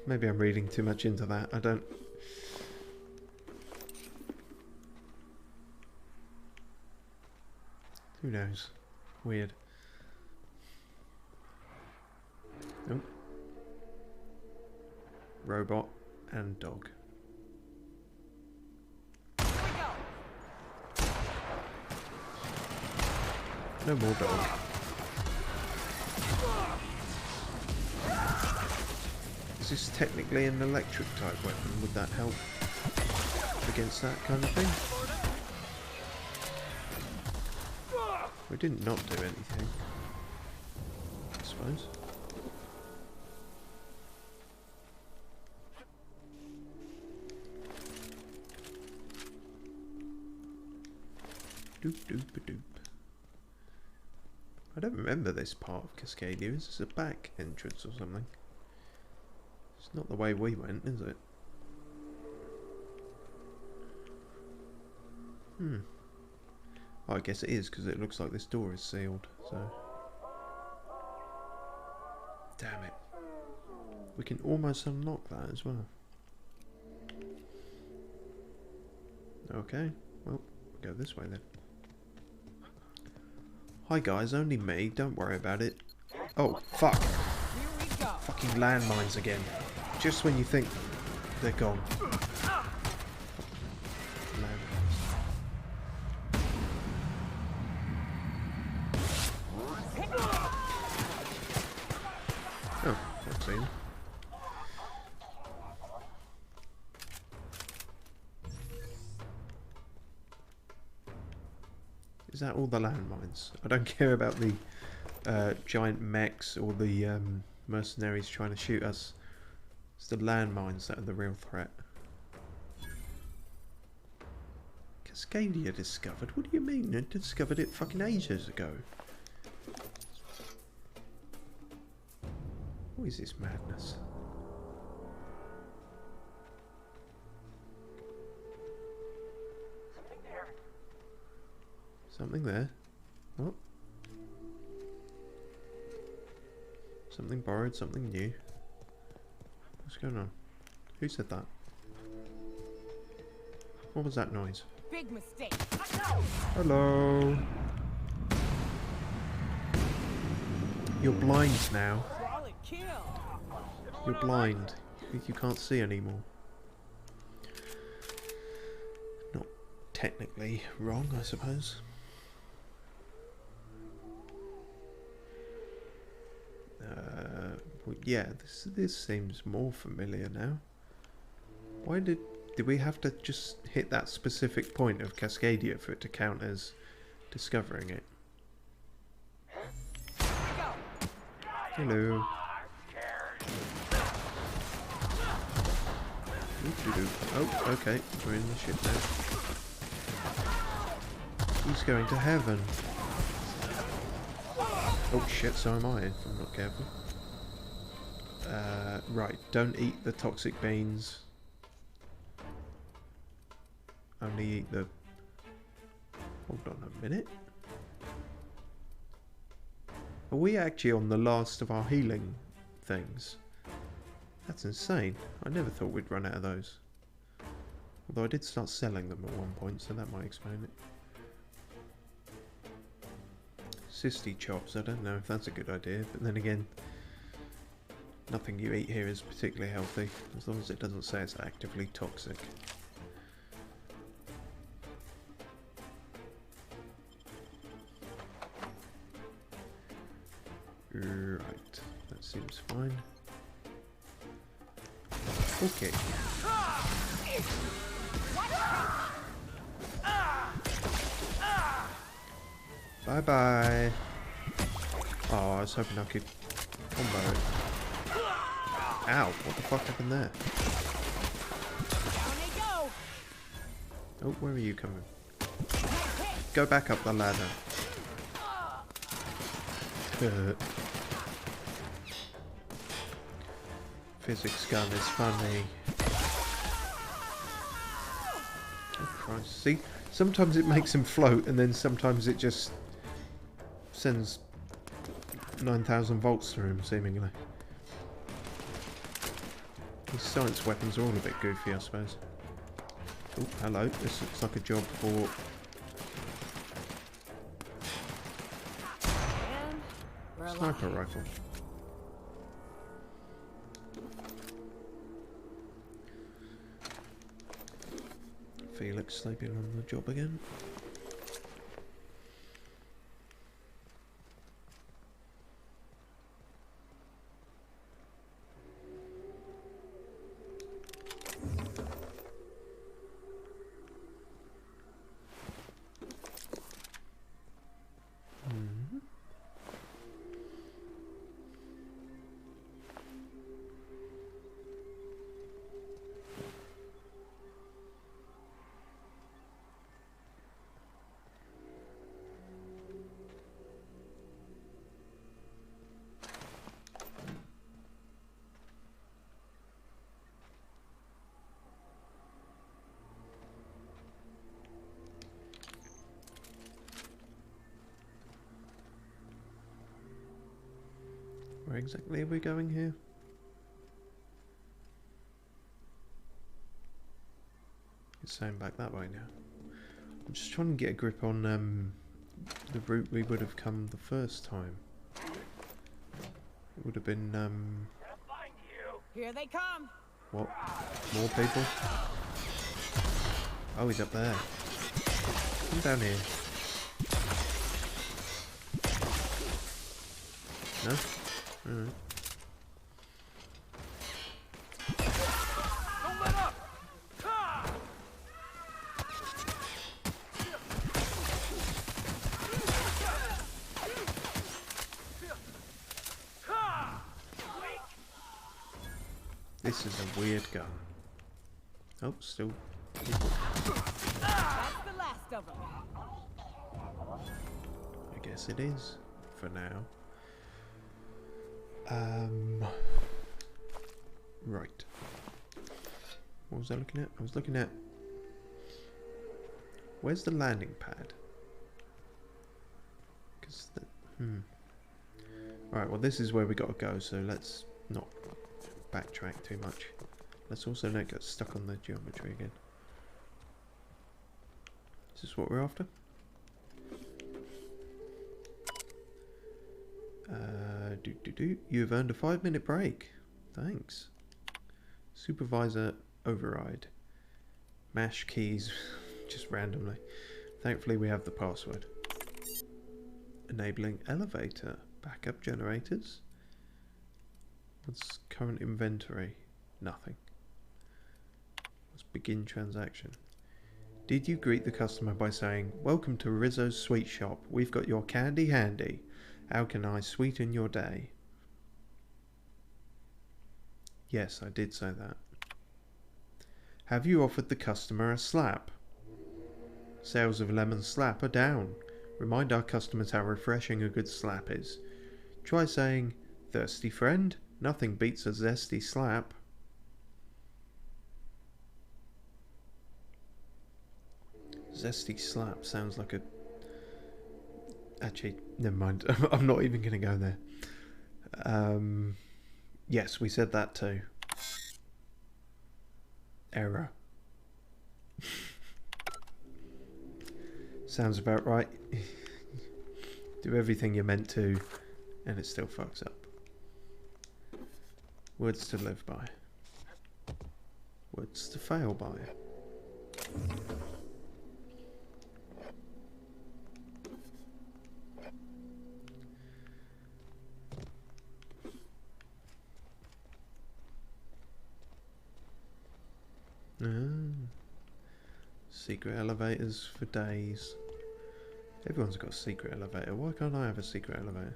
Maybe I'm reading too much into that. I don't... Who knows? Weird. Nope. Robot and dog. No more dog. Is this technically an electric type weapon? Would that help against that kind of thing? We didn't not do anything, I suppose. Doop doop a doop. I don't remember this part of Cascadia. Is this a back entrance or something? It's not the way we went, is it? Oh, I guess it is, because it looks like this door is sealed, so... Damn it. We can almost unlock that as well. Okay, well, we'll go this way then. Hi guys, only me, don't worry about it. Oh, fuck. Fucking landmines again. Just when you think they're gone. Oh, that's in. Is that all the landmines? I don't care about the giant mechs or the mercenaries trying to shoot us. It's the landmines that are the real threat. Cascadia discovered? What do you mean? I discovered it fucking ages ago. What is this madness? Something there. Something there. What? Something borrowed, something new. What's going on? Who said that? What was that noise? Big mistake. Hello. You're blind now. You're blind. You can't see anymore. Not technically wrong, I suppose. Well, yeah, this seems more familiar now. Why did we have to just hit that specific point of Cascadia for it to count as discovering it? Hello. Oh, okay, we're in the ship now. He's going to heaven. Oh shit, so am I, if I'm not careful. Right, don't eat the toxic beans. Only eat the... Hold on a minute. Are we actually on the last of our healing things? That's insane. I never thought we'd run out of those. Although I did start selling them at one point, so that might explain it. Sisty chops, I don't know if that's a good idea, but then again, nothing you eat here is particularly healthy, as long as it doesn't say it's actively toxic. Right, that seems fine. Okay. Bye bye. Oh, I was hoping I could combo it. Ow, what the fuck happened there? Oh, where are you coming? Go back up the ladder. Physics gun is funny. Oh Christ, see? Sometimes it makes him float and then sometimes it just sends 9,000 volts through him, seemingly. These science weapons are all a bit goofy, I suppose. Oh, hello. This looks like a job for... sniper rifle. Felix sleeping on the job again. Where exactly are we going here? It's saying back that way now. I'm just trying to get a grip on the route we would have come the first time. It would have been Here they come. what? More people? Oh, he's up there. Come down here. No? Alright. Don't let up! This is a weird gun. Oh, still people. That's the last of them. I guess it is, for now. Right. What was I looking at? I was looking at... Where's the landing pad? Because Right, well this is where we gotta go, so let's not backtrack too much. Let's also not get stuck on the geometry again. Is this what we're after? You've earned a 5-minute break. Thanks. Supervisor override. Mash keys just randomly. Thankfully we have the password. Enabling elevator. Backup generators. What's current inventory? Nothing. Let's begin transaction. Did you greet the customer by saying, "Welcome to Rizzo's Sweet Shop. We've got your candy handy. How can I sweeten your day?" Yes, I did say that. Have you offered the customer a slap? Sales of lemon slap are down. Remind our customers how refreshing a good slap is. Try saying, "Thirsty friend? Nothing beats a zesty slap." Zesty slap sounds like a... Actually, never mind. I'm not even going to go there. Yes, we said that too. Error. Sounds about right. Do everything you're meant to, and it still fucks up. Words to live by. Words to fail by. Secret elevators for days. Everyone's got a secret elevator. Why can't I have a secret elevator?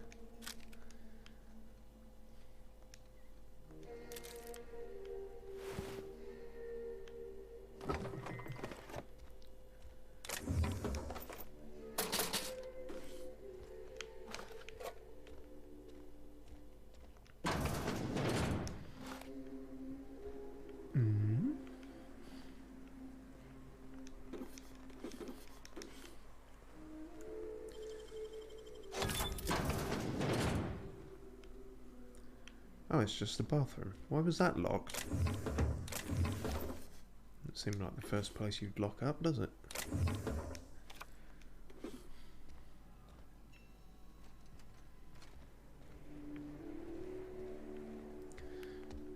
Oh, it's just the bathroom. Why was that locked? Doesn't seem like the first place you'd lock up, does it?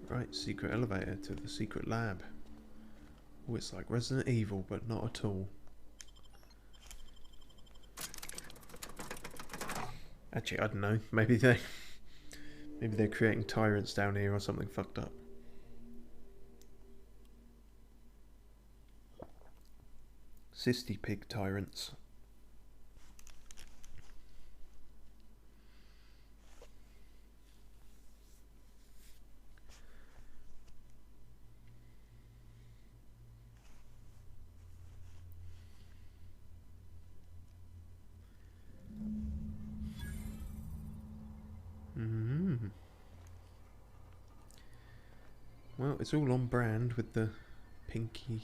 Right, secret elevator to the secret lab. Oh, it's like Resident Evil, but not at all. Actually, I don't know. Maybe they're creating tyrants down here or something fucked up. Cysty pig tyrants. Well, it's all on brand with the pinky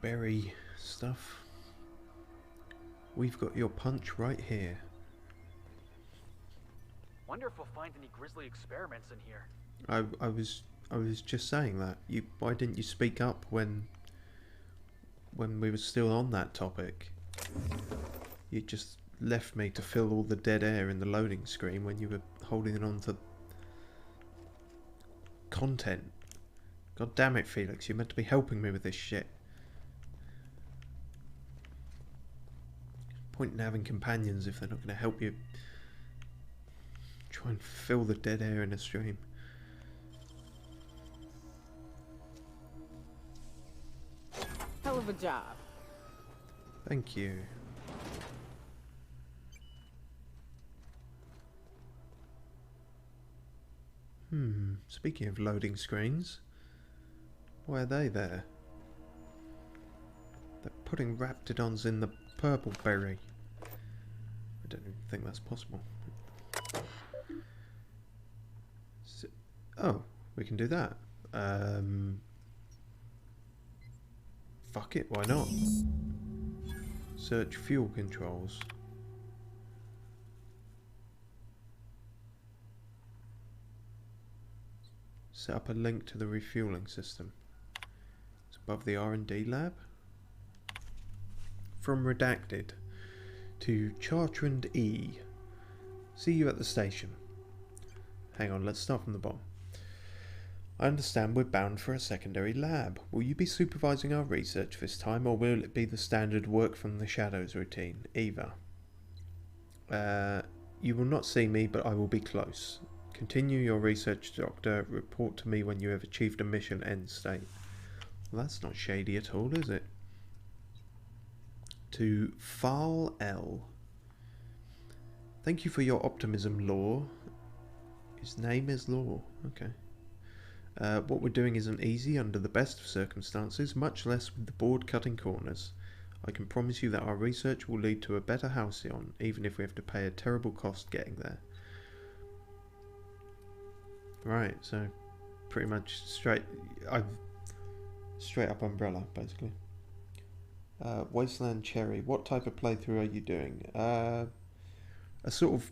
berry stuff. We've got your punch right here. Wonder if we'll find any grisly experiments in here. I was just saying that. Why didn't you speak up when we were still on that topic? You just left me to fill all the dead air in the loading screen when you were holding on to content. God damn it, Felix, you're meant to be helping me with this shit. Point in having companions if they're not going to help you try and fill the dead air in a stream. Hell of a job. Thank you. Speaking of loading screens, why are they there? They're putting raptidons in the purple berry. I don't even think that's possible. Oh, we can do that. Fuck it, why not? Search fuel controls. Set up a link to the refueling system. It's above the R&D lab. From Redacted to Chartrand E. See you at the station. Hang on, let's start from the bottom. I understand we're bound for a secondary lab. Will you be supervising our research this time, or will it be the standard work from the shadows routine? Eva. You will not see me, but I will be close. Continue your research, Doctor. Report to me when you have achieved a mission end state. Well, that's not shady at all, is it? To Fal L. Thank you for your optimism, Law. His name is Law. Okay. What we're doing isn't easy under the best of circumstances, much less with the board cutting corners. I can promise you that our research will lead to a better Halcyon, even if we have to pay a terrible cost getting there. Right, so pretty much straight up Umbrella, basically. Wasteland Cherry, what type of playthrough are you doing? A sort of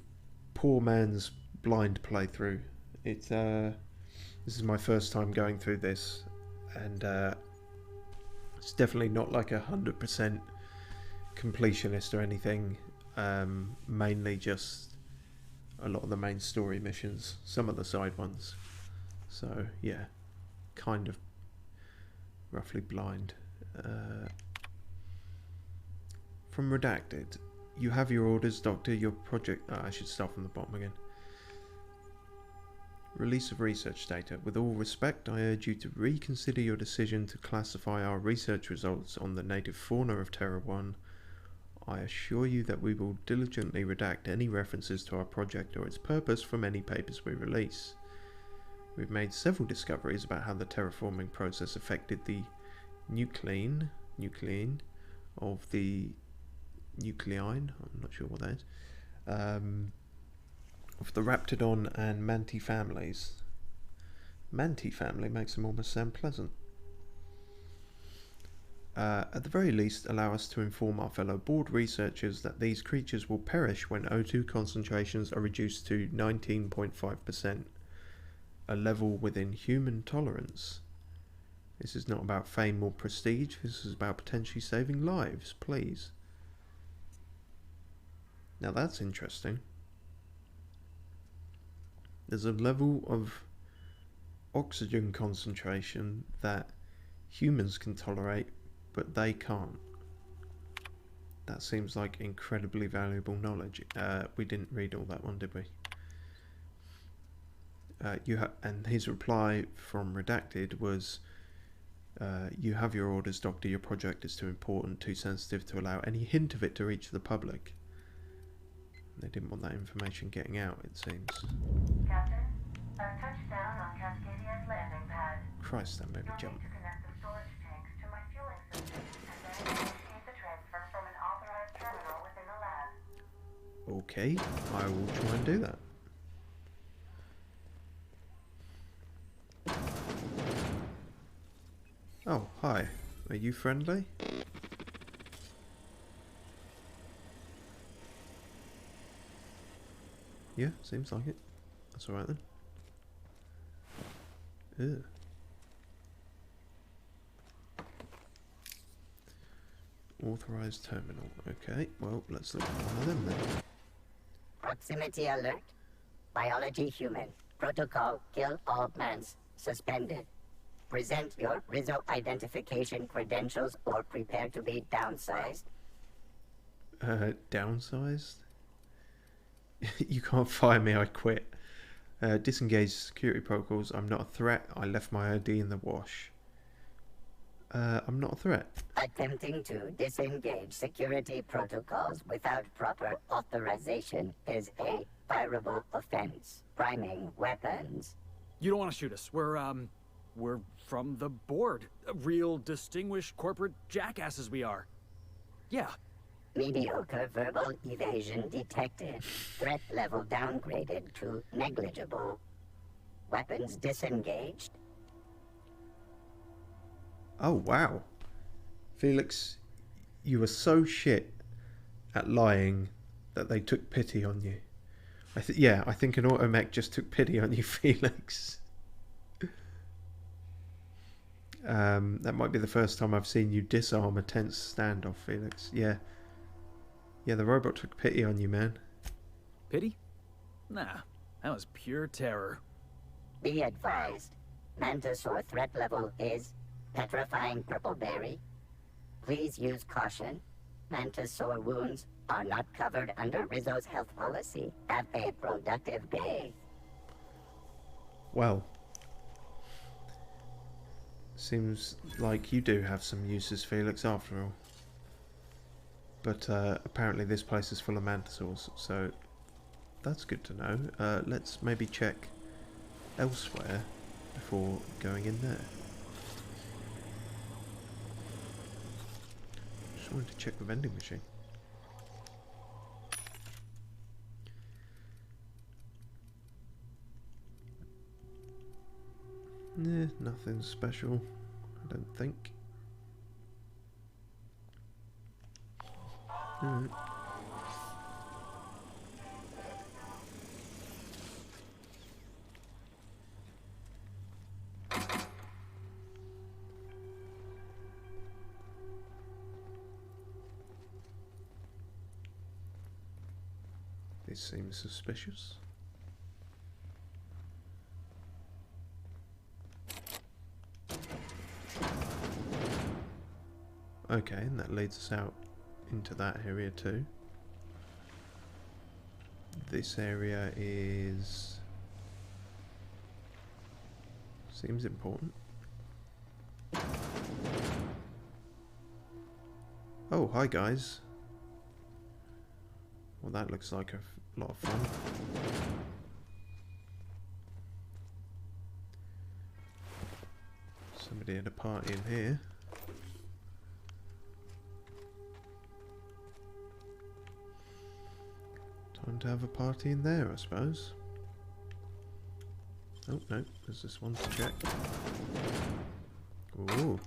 poor man's blind playthrough. It's this is my first time going through this, and it's definitely not like 100% completionist or anything. Mainly just a lot of the main story missions, some of the side ones. So yeah, kind of roughly blind. From Redacted, you have your orders, Doctor. Your project. I should start from the bottom again. Release of research data. With all respect, I urge you to reconsider your decision to classify our research results on the native fauna of Terra 1. I assure you that we will diligently redact any references to our project or its purpose from any papers we release. We've made several discoveries about how the terraforming process affected the nuclein of the nucleine, I'm not sure what that is, of the Raptidon and Manti families. Manti family makes them almost sound pleasant. At the very least, allow us to inform our fellow board researchers that these creatures will perish when O2 concentrations are reduced to 19.5%, a level within human tolerance. This is not about fame or prestige, this is about potentially saving lives, please. Now that's interesting. There's a level of oxygen concentration that humans can tolerate, but they can't. That seems like incredibly valuable knowledge. We didn't read all that one, did we? And his reply from Redacted was, you have your orders, Doctor. Your project is too important, too sensitive to allow any hint of it to reach the public. They didn't want that information getting out, it seems. Captain, I've touched down on Cascadia's landing pad. Christ, that made me jump. You'll need to connect the storage tanks to my fueling system, and then initiate the transfer from an authorized terminal within the lab. Okay, I will try and do that. Oh, hi. Are you friendly? Yeah, seems like it. That's alright then. Ew. Authorized terminal. Okay, well, let's look at one of them then. Proximity alert. Biology human. Protocol kill all plants. Suspended. Present your Rizzo identification credentials or prepare to be downsized. Downsized? You can't fire me, I quit. Disengage security protocols. I'm not a threat. I left my ID in the wash. I'm not a threat. Attempting to disengage security protocols without proper authorization is a fireable offense. Priming weapons. You don't want to shoot us. We're from the board. Real distinguished corporate jackasses we are. Yeah. Mediocre verbal evasion detected. Threat level downgraded to negligible. Weapons disengaged? Oh, wow. Felix, you were so shit at lying that they took pity on you. I think an automech just took pity on you, Felix. That might be the first time I've seen you disarm a tense standoff, Felix. Yeah. Yeah, the robot took pity on you, man. Pity? Nah, that was pure terror. Be advised. Mantisaur threat level is petrifying purple berry. Please use caution. Mantisaur wounds are not covered under Rizzo's health policy. Have a productive day. Well, seems like you do have some uses, Felix, after all. But apparently this place is full of mantisaurs, so that's good to know. Let's maybe check elsewhere before going in there. Just wanted to check the vending machine. Nah, nothing special, I don't think. Alright. This seems suspicious. Okay, and that leads us out into that area too. This area seems important. Oh, hi guys. Well, that looks like a lot of fun. Somebody had a party in here. Time to have a party in there, I suppose. Oh, no, there's this one to check. Ooh.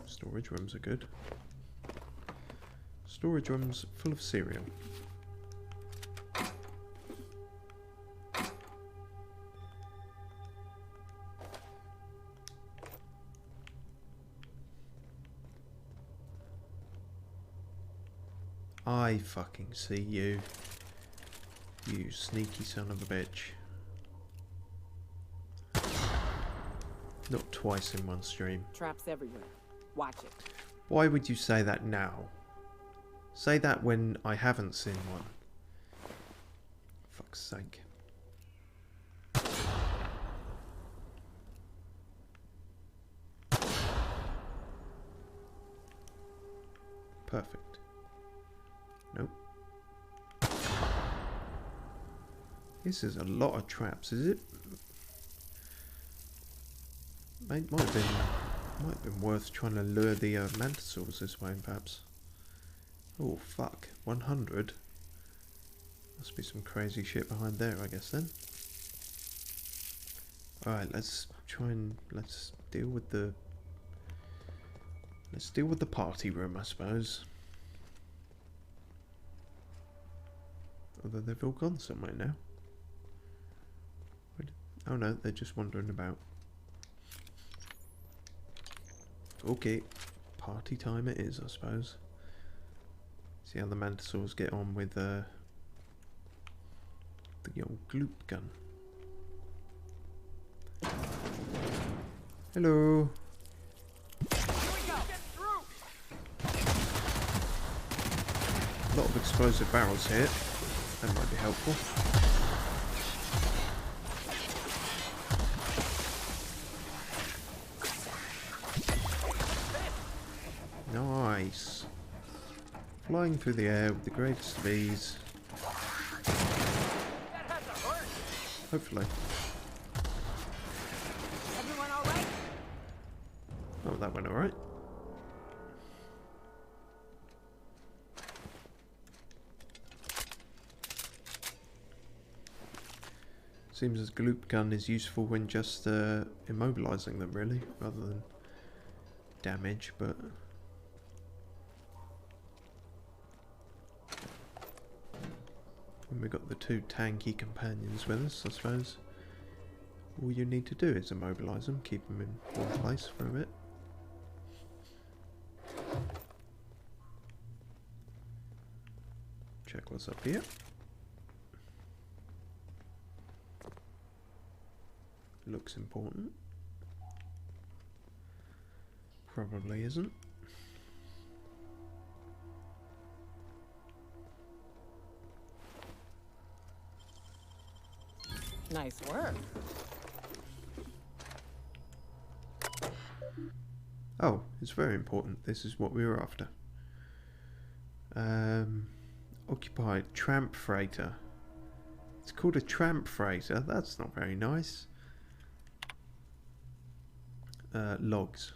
Storage rooms are good. Storage rooms full of cereal. I fucking see you. You sneaky son of a bitch. Not twice in one stream. Traps everywhere. Watch it. Why would you say that now? Say that when I haven't seen one. Fuck's sake. Perfect. Nope. This is a lot of traps, is it? Might have been worth trying to lure the mantisaurs this way, perhaps. Oh fuck, 100. Must be some crazy shit behind there, I guess then. All right, let's deal with the party room, I suppose. Although they've all gone somewhere now. Oh no, they're just wandering about. Okay, party time it is, I suppose. See how the mantisaurs get on with the old gloop gun. Hello. A lot of explosive barrels here. That might be helpful. Nice. Flying through the air with the greatest of ease. Hopefully. Everyone all right? Oh, that went alright. Seems as gloop gun is useful when just immobilizing them, really, rather than damage, but... When we've got the two tanky companions with us, I suppose, all you need to do is immobilize them, keep them in one place for a bit. Check what's up here. Looks important. Probably isn't. Nice work. Oh, it's very important. This is what we were after. Occupied tramp freighter. It's called a tramp freighter. That's not very nice. Logs.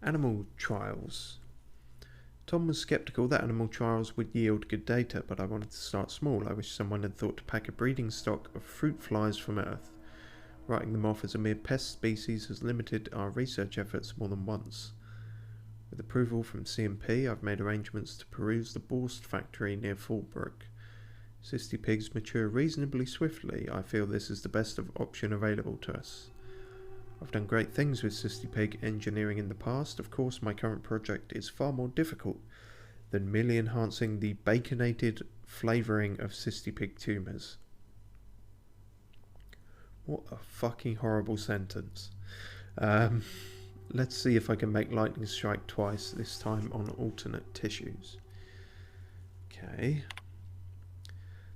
Animal trials. Tom was skeptical that animal trials would yield good data, but I wanted to start small. I wish someone had thought to pack a breeding stock of fruit flies from Earth. Writing them off as a mere pest species has limited our research efforts more than once. With approval from CMP, I've made arrangements to peruse the Borst factory near Fallbrook. Cysty pigs mature reasonably swiftly. I feel this is the best option available to us. I've done great things with cysty pig engineering in the past. Of course, my current project is far more difficult than merely enhancing the baconated flavouring of cysty pig tumours. What a fucking horrible sentence. Let's see if I can make lightning strike twice, this time on alternate tissues. Okay.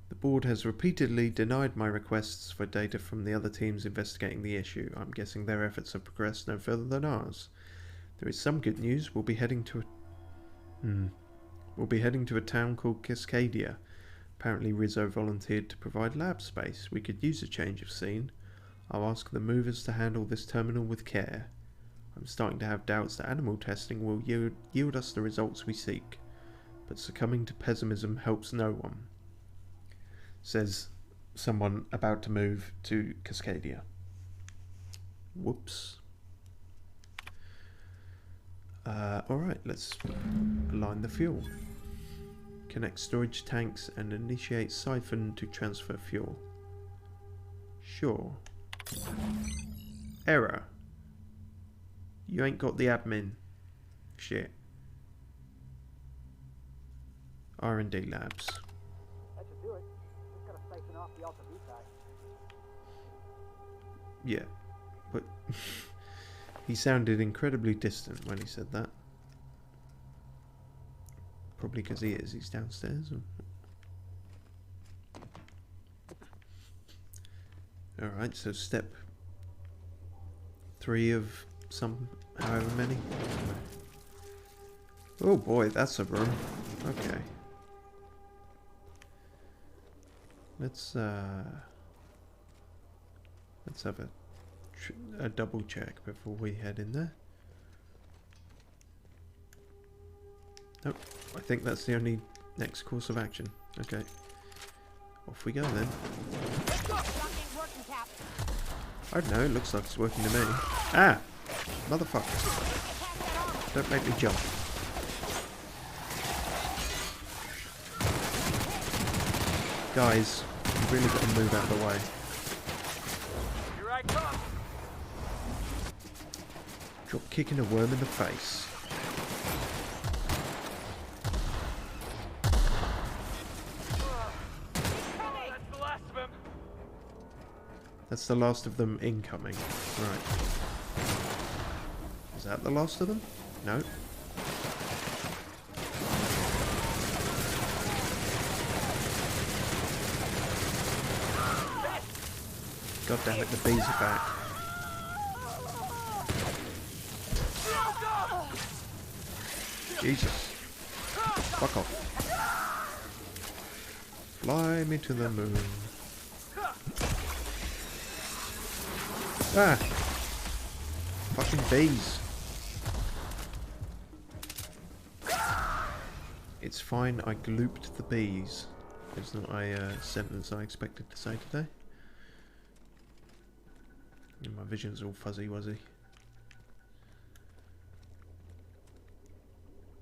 The board has repeatedly denied my requests for data from the other teams investigating the issue. I'm guessing their efforts have progressed no further than ours. There is some good news. We'll be heading to a town called Cascadia. Apparently Rizzo volunteered to provide lab space. We could use a change of scene. I'll ask the movers to handle this terminal with care. I'm starting to have doubts that animal testing will yield us the results we seek. But succumbing to pessimism helps no one. Says someone about to move to Cascadia. Whoops. Alright, let's align the fuel. Connect storage tanks and initiate siphon to transfer fuel. Sure. Error. You ain't got the admin. Shit. R&D labs. That should do it. Just gotta siphon off the Alta Vitae. Yeah, but he sounded incredibly distant when he said that. Probably because he is. He's downstairs. Alright, so step 3 of some however many. Oh boy, that's a room. Okay. Let's have a double check before we head in there. Nope, I think that's the only next course of action. Okay. Off we go then. I don't know, it looks like it's working to me. Ah! Motherfucker. Don't make me jump. Guys, you've really got to move out of the way. Here I come. Drop kicking a worm in the face. That's the last of him. That's the last of them incoming. Right. Is that the last of them? No. God damn it, the bees are back. Jesus. Fuck off. Fly me to the moon. Ah! Fucking bees. It's fine, I glooped the bees. It's not a sentence I expected to say today. My vision's all fuzzy wuzzy.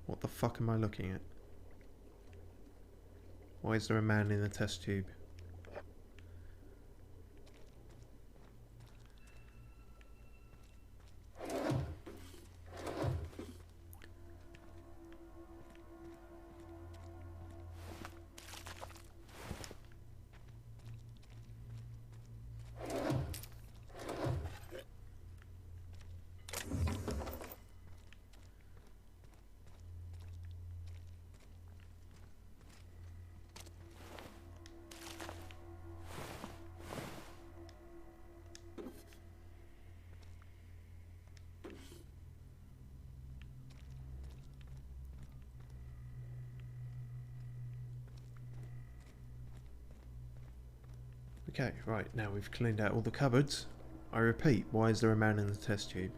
What the fuck am I looking at? Why is there a man in a test tube? Okay, right, now we've cleaned out all the cupboards. I repeat, why is there a man in the test tube?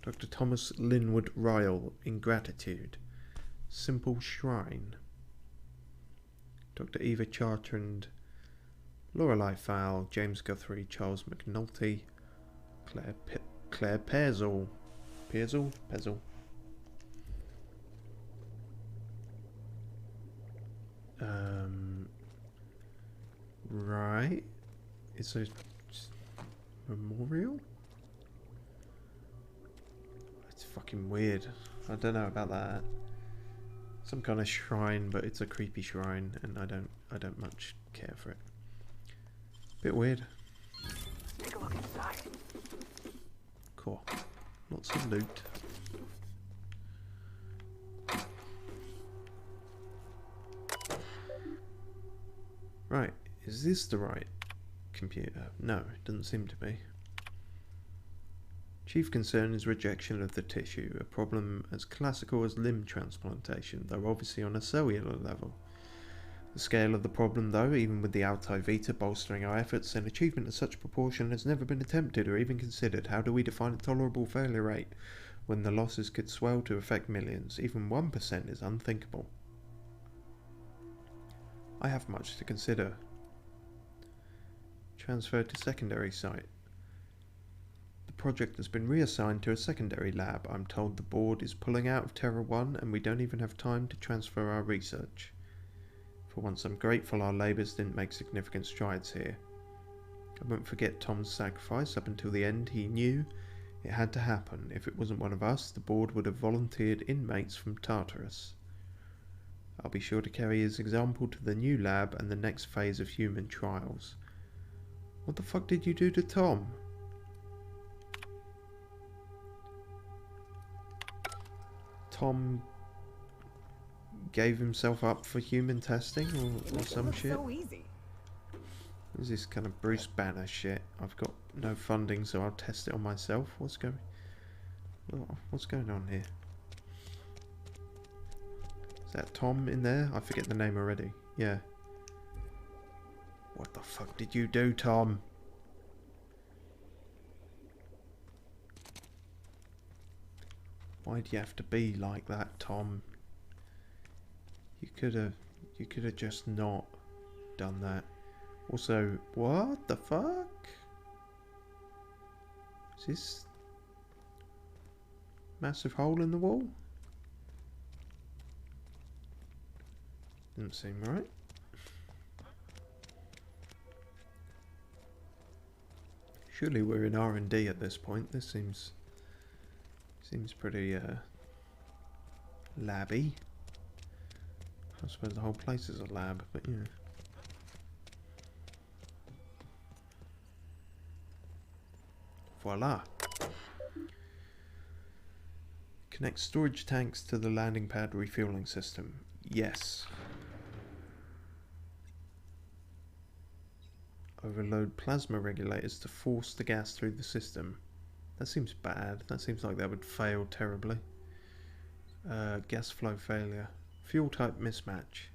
Dr. Thomas Linwood Ryle, Ingratitude. Simple Shrine. Dr. Eva Chartrand, Lorelei Fowle, James Guthrie, Charles McNulty, Claire Pearsall. Pearsall? Right. It's a memorial? It's fucking weird. I don't know about that. Some kind of shrine, but it's a creepy shrine, and I don't much care for it. Bit weird. Take a look inside. Cool. Lots of loot. Right. Is this the right computer? No, it doesn't seem to be. Chief concern is rejection of the tissue, a problem as classical as limb transplantation, though obviously on a cellular level. The scale of the problem, though, even with the Altai Vita bolstering our efforts, an achievement of such proportion has never been attempted or even considered. How do we define a tolerable failure rate when the losses could swell to affect millions? Even 1% is unthinkable. I have much to consider. Transferred to secondary site. The project has been reassigned to a secondary lab. I'm told the board is pulling out of Terra 1 and we don't even have time to transfer our research. For once I'm grateful our labours didn't make significant strides here. I won't forget Tom's sacrifice. Up until the end he knew it had to happen. If it wasn't one of us, the board would have volunteered inmates from Tartarus. I'll be sure to carry his example to the new lab and the next phase of human trials. What the fuck did you do to Tom? Tom gave himself up for human testing or some shit? So easy. Is this kind of Bruce Banner shit? I've got no funding, so I'll test it on myself. What's going on here? Is that Tom in there? I forget the name already. Yeah. What the fuck did you do, Tom? Why'd you have to be like that, Tom? You could have just not done that. Also, what the fuck? Is this massive hole in the wall? Didn't seem right. Surely we're in R&D at this point. This seems pretty labby. I suppose the whole place is a lab, but yeah. Voila. Connect storage tanks to the landing pad refueling system. Yes. Overload plasma regulators to force the gas through the system. That seems bad. That seems like that would fail terribly. Gas flow failure. Fuel type mismatch.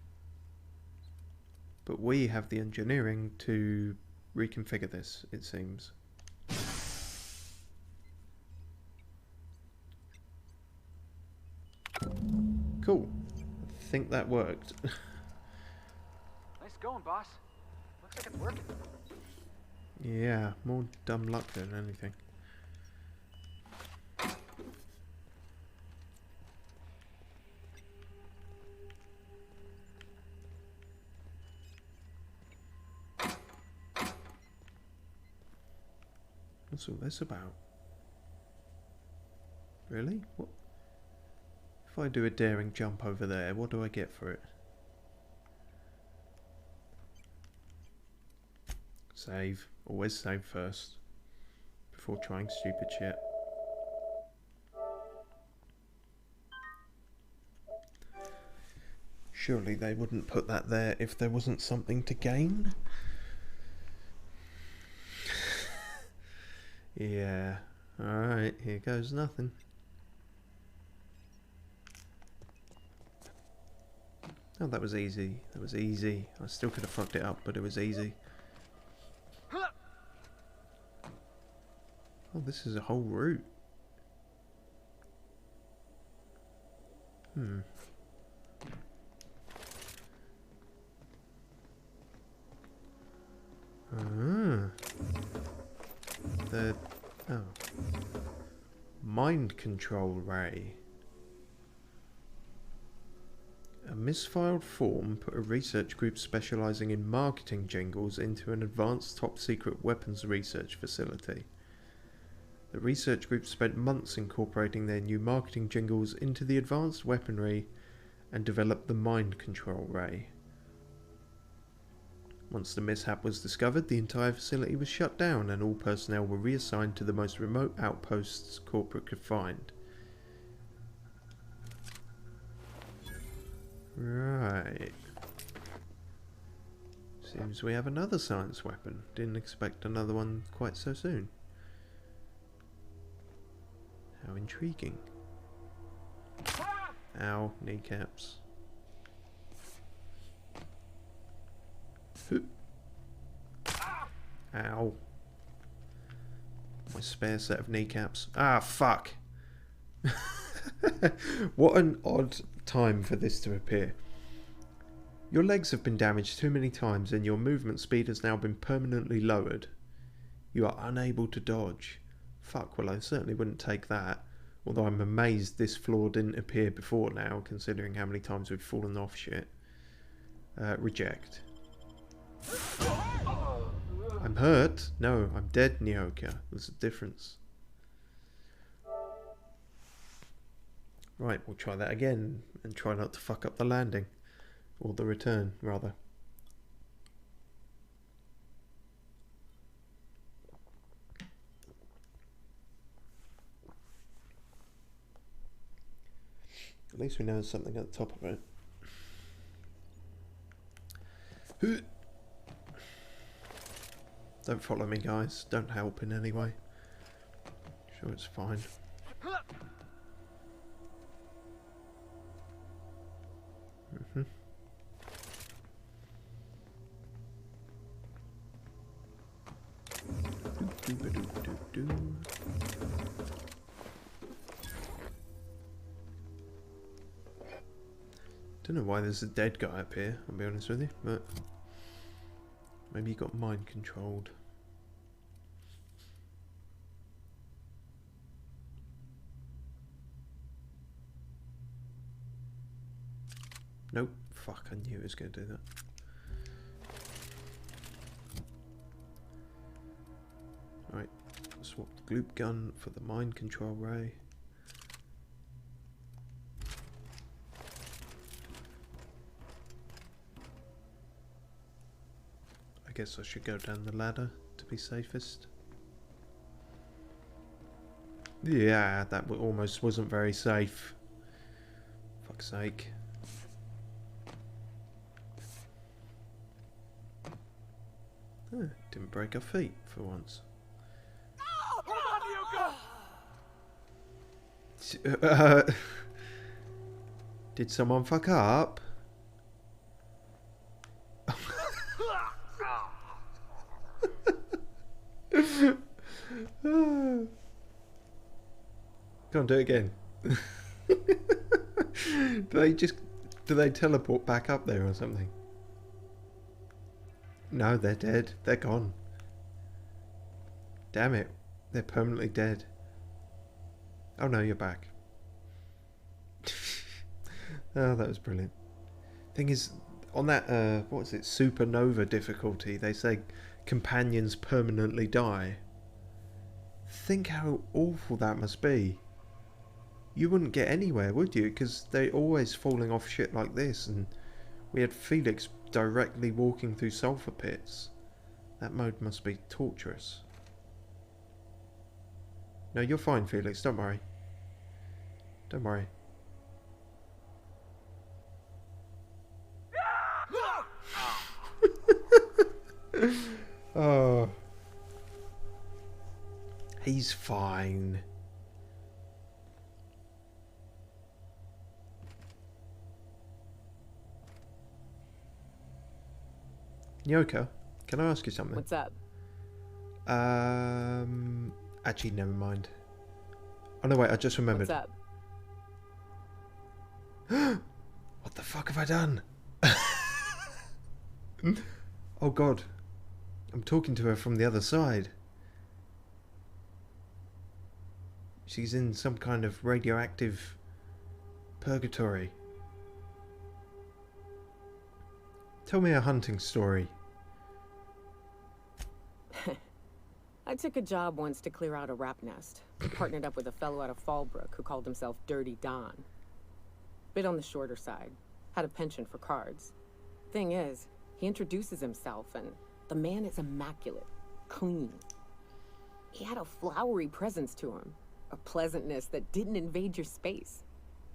But we have the engineering to reconfigure this, it seems. Cool. I think that worked. Nice going, boss. Looks like it's working. Yeah, more dumb luck than anything. What's all this about? Really? What? If I do a daring jump over there, what do I get for it? Save. Always save first. Before trying stupid shit. Surely they wouldn't put that there if there wasn't something to gain? Yeah. Alright, here goes nothing. Oh, that was easy. That was easy. I still could have fucked it up, but it was easy. Oh, this is a whole route. Mind control ray. A misfiled form put a research group specialising in marketing jingles into an advanced top-secret weapons research facility. The research group spent months incorporating their new marketing jingles into the advanced weaponry and developed the mind control ray. Once the mishap was discovered, the entire facility was shut down and all personnel were reassigned to the most remote outposts corporate could find. Right. Seems we have another science weapon. Didn't expect another one quite so soon. How intriguing. Ow, kneecaps. Ow. My spare set of kneecaps. Ah, fuck. What an odd time for this to appear. Your legs have been damaged too many times and your movement speed has now been permanently lowered. You are unable to dodge. Fuck, well I certainly wouldn't take that. Although I'm amazed this flaw didn't appear before now, considering how many times we've fallen off shit. Reject. I'm hurt? No, I'm dead, Nyoka. There's a difference. Right, we'll try that again and try not to fuck up the landing. Or the return, rather. At least we know there's something at the top of it. Don't follow me, guys. Don't help in any way. Sure, it's fine. Don't know why there's a dead guy up here, I'll be honest with you, but maybe he got mind controlled. Nope, fuck, I knew it was going to do that. Alright, swap the gloop gun for the mind control ray. I guess I should go down the ladder to be safest. Yeah, that almost wasn't very safe. Fuck's sake. Didn't break our feet for once. Did someone fuck up? Can't do it again. Do they teleport back up there or something? No, they're dead. They're gone. Damn it. They're permanently dead. Oh no, you're back. Oh, that was brilliant. Thing is, on that, what was it, supernova difficulty, they say companions permanently die. Think how awful that must be. You wouldn't get anywhere, would you? Because they're always falling off shit like this, and we had Felix directly walking through sulfur pits. That mode must be torturous. No, you're fine, Felix. Don't worry. Don't worry. Oh. He's fine. Nyoka, can I ask you something? What's up? Actually, never mind. Oh no, wait, I just remembered. What's up? What the fuck have I done? Oh god. I'm talking to her from the other side. She's in some kind of radioactive purgatory. Tell me a hunting story. I took a job once to clear out a rat nest. Partnered up with a fellow out of Fallbrook who called himself Dirty Don. Bit on the shorter side. Had a penchant for cards. Thing is, he introduces himself and the man is immaculate. Clean. He had a flowery presence to him. A pleasantness that didn't invade your space.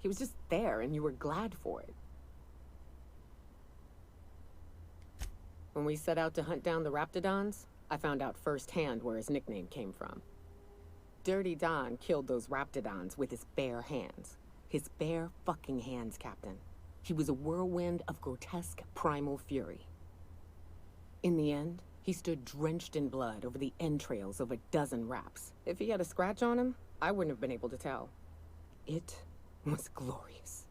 He was just there and you were glad for it. When we set out to hunt down the Raptidons, I found out firsthand where his nickname came from. Dirty Don killed those Raptidons with his bare hands. His bare fucking hands, Captain. He was a whirlwind of grotesque primal fury. In the end, he stood drenched in blood over the entrails of a dozen raps. If he had a scratch on him, I wouldn't have been able to tell. It was glorious.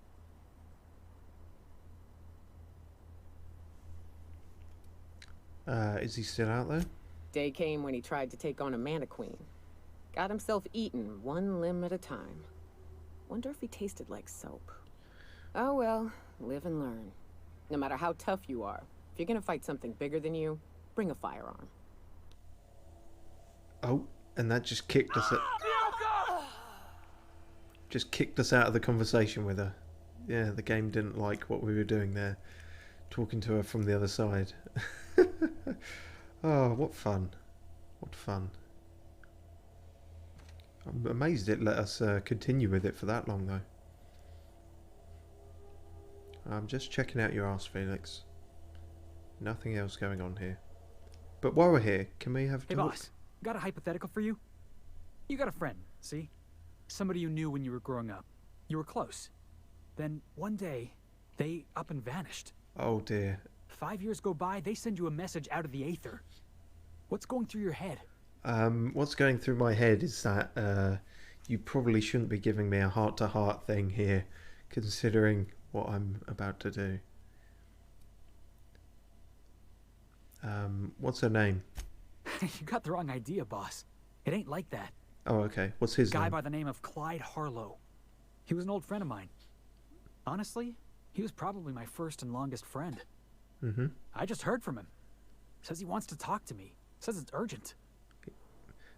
Is he still out there? Day came when he tried to take on a mannequin. Got himself eaten one limb at a time. Wonder if he tasted like soap. Oh well, live and learn. No matter how tough you are, if you're gonna fight something bigger than you, bring a firearm. Oh, and that just kicked us just kicked us out of the conversation with her. Yeah, the game didn't like what we were doing there. Talking to her from the other side. Oh, what fun. What fun. I'm amazed it let us continue with it for that long, though. I'm just checking out your ass, Felix. Nothing else going on here. But while we're here, can we have a talk? Hey, boss. Got a hypothetical for you? You got a friend, see? Somebody you knew when you were growing up. You were close. Then, one day, they up and vanished. Oh, dear. 5 years go by, they send you a message out of the aether. What's going through your head? What's going through my head is that you probably shouldn't be giving me a heart-to-heart thing here, considering what I'm about to do. What's her name? You got the wrong idea, boss. It ain't like that. Oh, okay. What's his name? A guy by the name of Clyde Harlow. He was an old friend of mine. Honestly, he was probably my first and longest friend. Mm-hmm. I just heard from him. Says he wants to talk to me. Says it's urgent.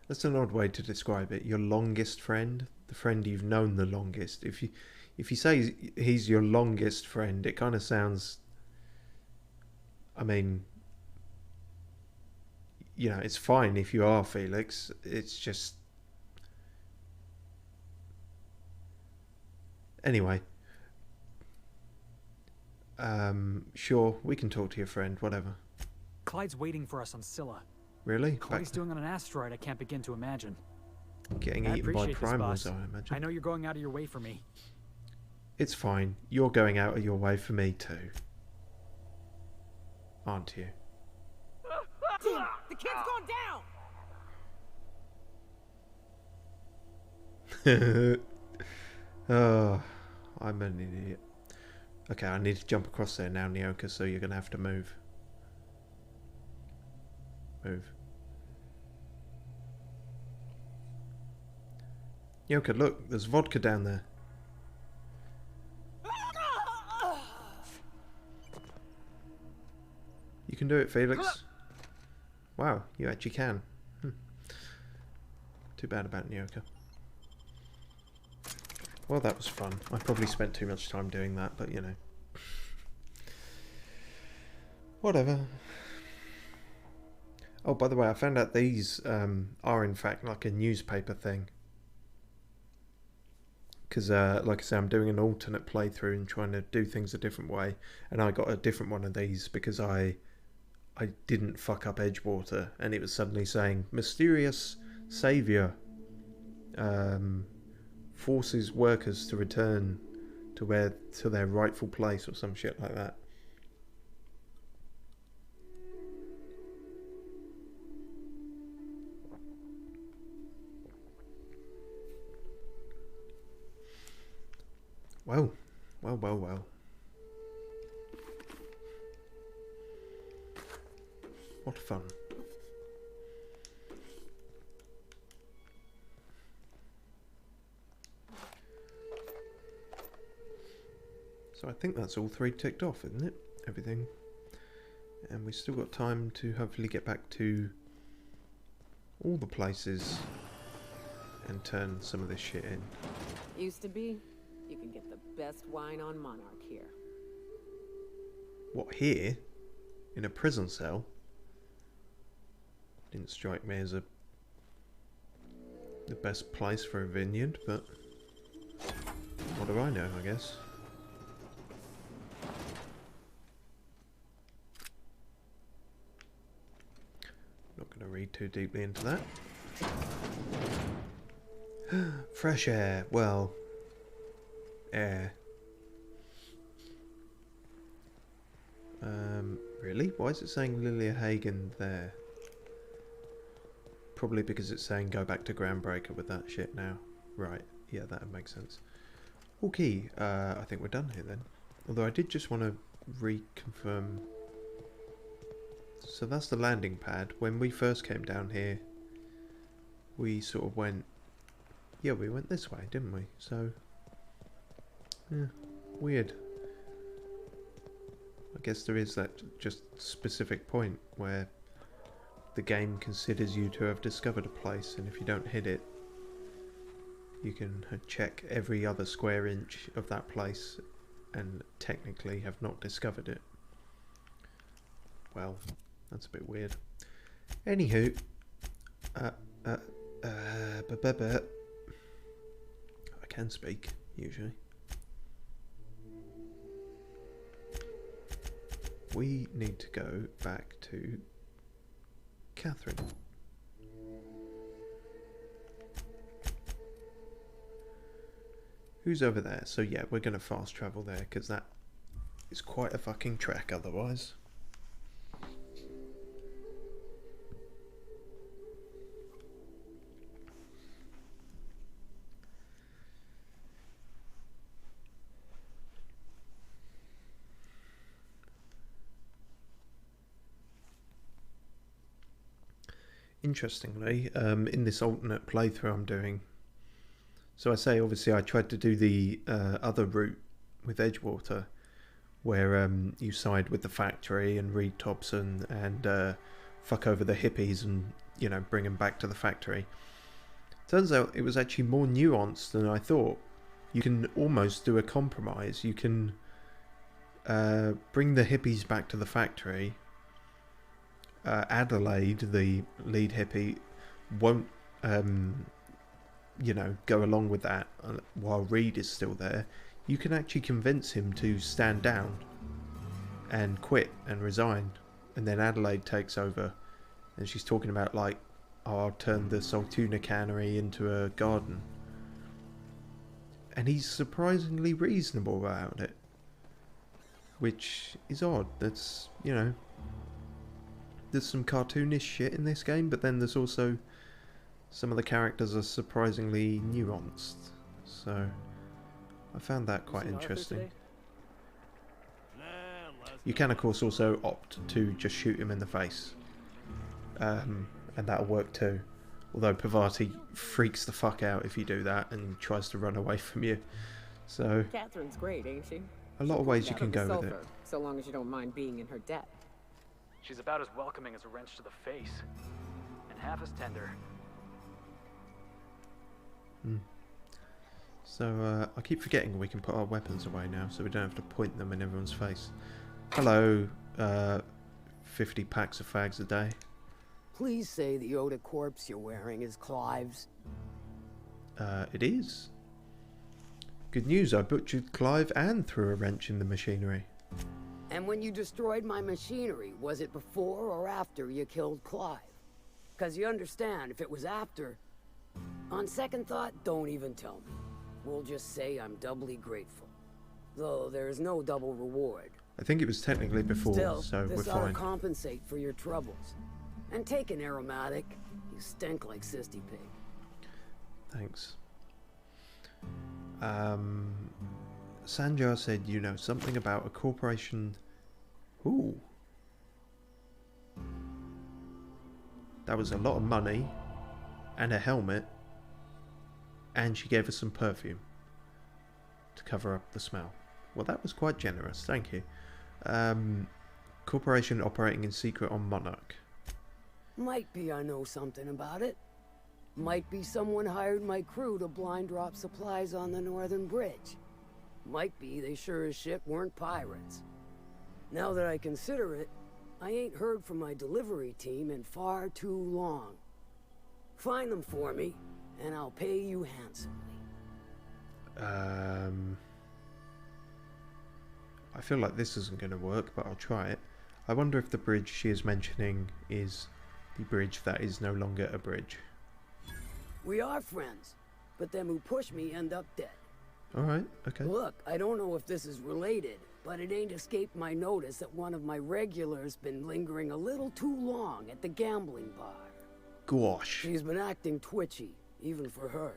That's an odd way to describe it. Your longest friend, the friend you've known the longest. If you say he's your longest friend, it kind of sounds. I mean, you know, it's fine if you are, Felix. It's just. Anyway. Sure, we can talk to your friend, whatever. Clyde's waiting for us on Scylla. Really? What he's doing on an asteroid I can't begin to imagine. Getting I eaten by appreciate this, primals, boss. I imagine. I know you're going out of your way for me. It's fine. You're going out of your way for me too. Aren't you? Damn, the kid's going down! Oh, I'm an idiot. Okay, I need to jump across there now, Nyoka, so you're going to have to move. Move. Yoka, look, there's vodka down there. You can do it, Felix. Wow, you actually can. Too bad about Nyoka. Well, that was fun. I probably spent too much time doing that, but you know. Whatever. Oh, by the way, I found out these are in fact like a newspaper thing. Because, like I say, I'm doing an alternate playthrough and trying to do things a different way. And I got a different one of these because I didn't fuck up Edgewater. And it was suddenly saying, mysterious saviour forces workers to return to their rightful place or some shit like that. Well. What fun. So I think that's all 3 ticked off, isn't it? Everything. And we've still got time to hopefully get back to all the places and turn some of this shit in. Used to be, you can get the best wine on Monarch here. What, here? In a prison cell? Didn't strike me as the best place for a vineyard, but what do I know, I guess. Not going to read too deeply into that. Fresh air. Well, air. Really? Why is it saying Lilia Hagen there? Probably because it's saying go back to Groundbreaker with that shit now. Right. Yeah, that makes sense. Okay, I think we're done here then. Although I did just want to reconfirm. So that's the landing pad. When we first came down here, we sort of went... Yeah, we went this way, didn't we? So... Yeah, weird. I guess there is that just specific point where the game considers you to have discovered a place, and if you don't hit it, you can check every other square inch of that place and technically have not discovered it. Well, that's a bit weird. Anywho, I can speak, usually. We need to go back to Catherine. Who's over there? So yeah, we're going to fast travel there because that is quite a fucking trek otherwise. Interestingly, in this alternate playthrough I'm doing, so I say obviously I tried to do the other route with Edgewater, where you side with the factory and read Thompson and fuck over the hippies and, you know, bring them back to the factory. Turns out it was actually more nuanced than I thought. You can almost do a compromise. You can bring the hippies back to the factory. Adelaide, the lead hippie, won't, you know, go along with that while Reed is still there. You can actually convince him to stand down and quit and resign, and then Adelaide takes over, and she's talking about like, oh, I'll turn the Saltuna cannery into a garden, and he's surprisingly reasonable about it, which is odd. That's, you know, there's some cartoonish shit in this game, but then there's also some of the characters are surprisingly nuanced. So I found that quite interesting. You can of course also opt to just shoot him in the face, and that'll work too. Although Pavati freaks the fuck out if you do that and tries to run away from you. So Catherine's great, ain't she? a lot of ways you can go with it. Sulfur, so long as you don't mind being in her debt. She's about as welcoming as a wrench to the face. And half as tender. So I keep forgetting we can put our weapons away now, so we don't have to point them in everyone's face. Hello, 50 packs of fags a day. Please say the Yoda corpse you're wearing is Clive's. It is. Good news, I butchered Clive and threw a wrench in the machinery. And when you destroyed my machinery, was it before or after you killed Clive? Because you understand, if it was after... On second thought, don't even tell me. We'll just say I'm doubly grateful. Though there's no double reward. I think it was technically before, Still, so we're this ought to fine. compensate for your troubles. And take an aromatic. You stink like Sisty Pig. Thanks. Sanjar said you know something about a corporation. Ooh. That was a lot of money and a helmet, and she gave us some perfume to cover up the smell. Well, that was quite generous, thank you. Corporation operating in secret on Monarch. Might be I know something about it. Might be someone hired my crew to blind drop supplies on the northern bridge. Might be they sure as shit weren't pirates. Now that I consider it, I ain't heard from my delivery team in far too long. Find them for me, and I'll pay you handsomely. I feel like this isn't going to work, but I'll try it. I wonder if the bridge she is mentioning is the bridge that is no longer a bridge. We are friends, but them who push me end up dead. Alright, okay. Look, I don't know if this is related, but it ain't escaped my notice that one of my regulars been lingering a little too long at the gambling bar. Gosh. She's been acting twitchy, even for her.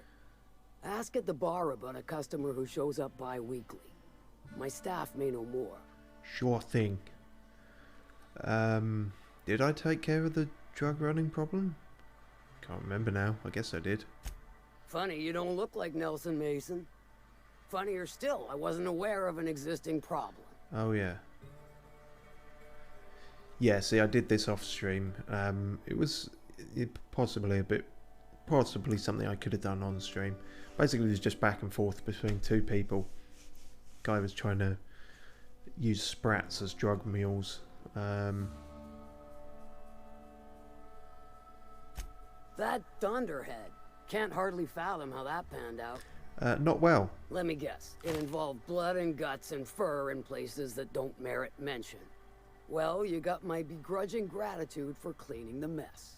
Ask at the bar about a customer who shows up bi-weekly. My staff may know more. Sure thing. Did I take care of the drug running problem? Can't remember now. I guess I did. Funny, you don't look like Nelson Mason. Funnier still, I wasn't aware of an existing problem. Oh yeah. Yeah, see, I did this off stream. It was possibly something I could have done on stream. Basically, it was just back and forth between two people. Guy was trying to use sprats as drug mules. That Thunderhead. Can't hardly fathom how that panned out. Not well. Let me guess. It involved blood and guts and fur in places that don't merit mention. Well, you got my begrudging gratitude for cleaning the mess.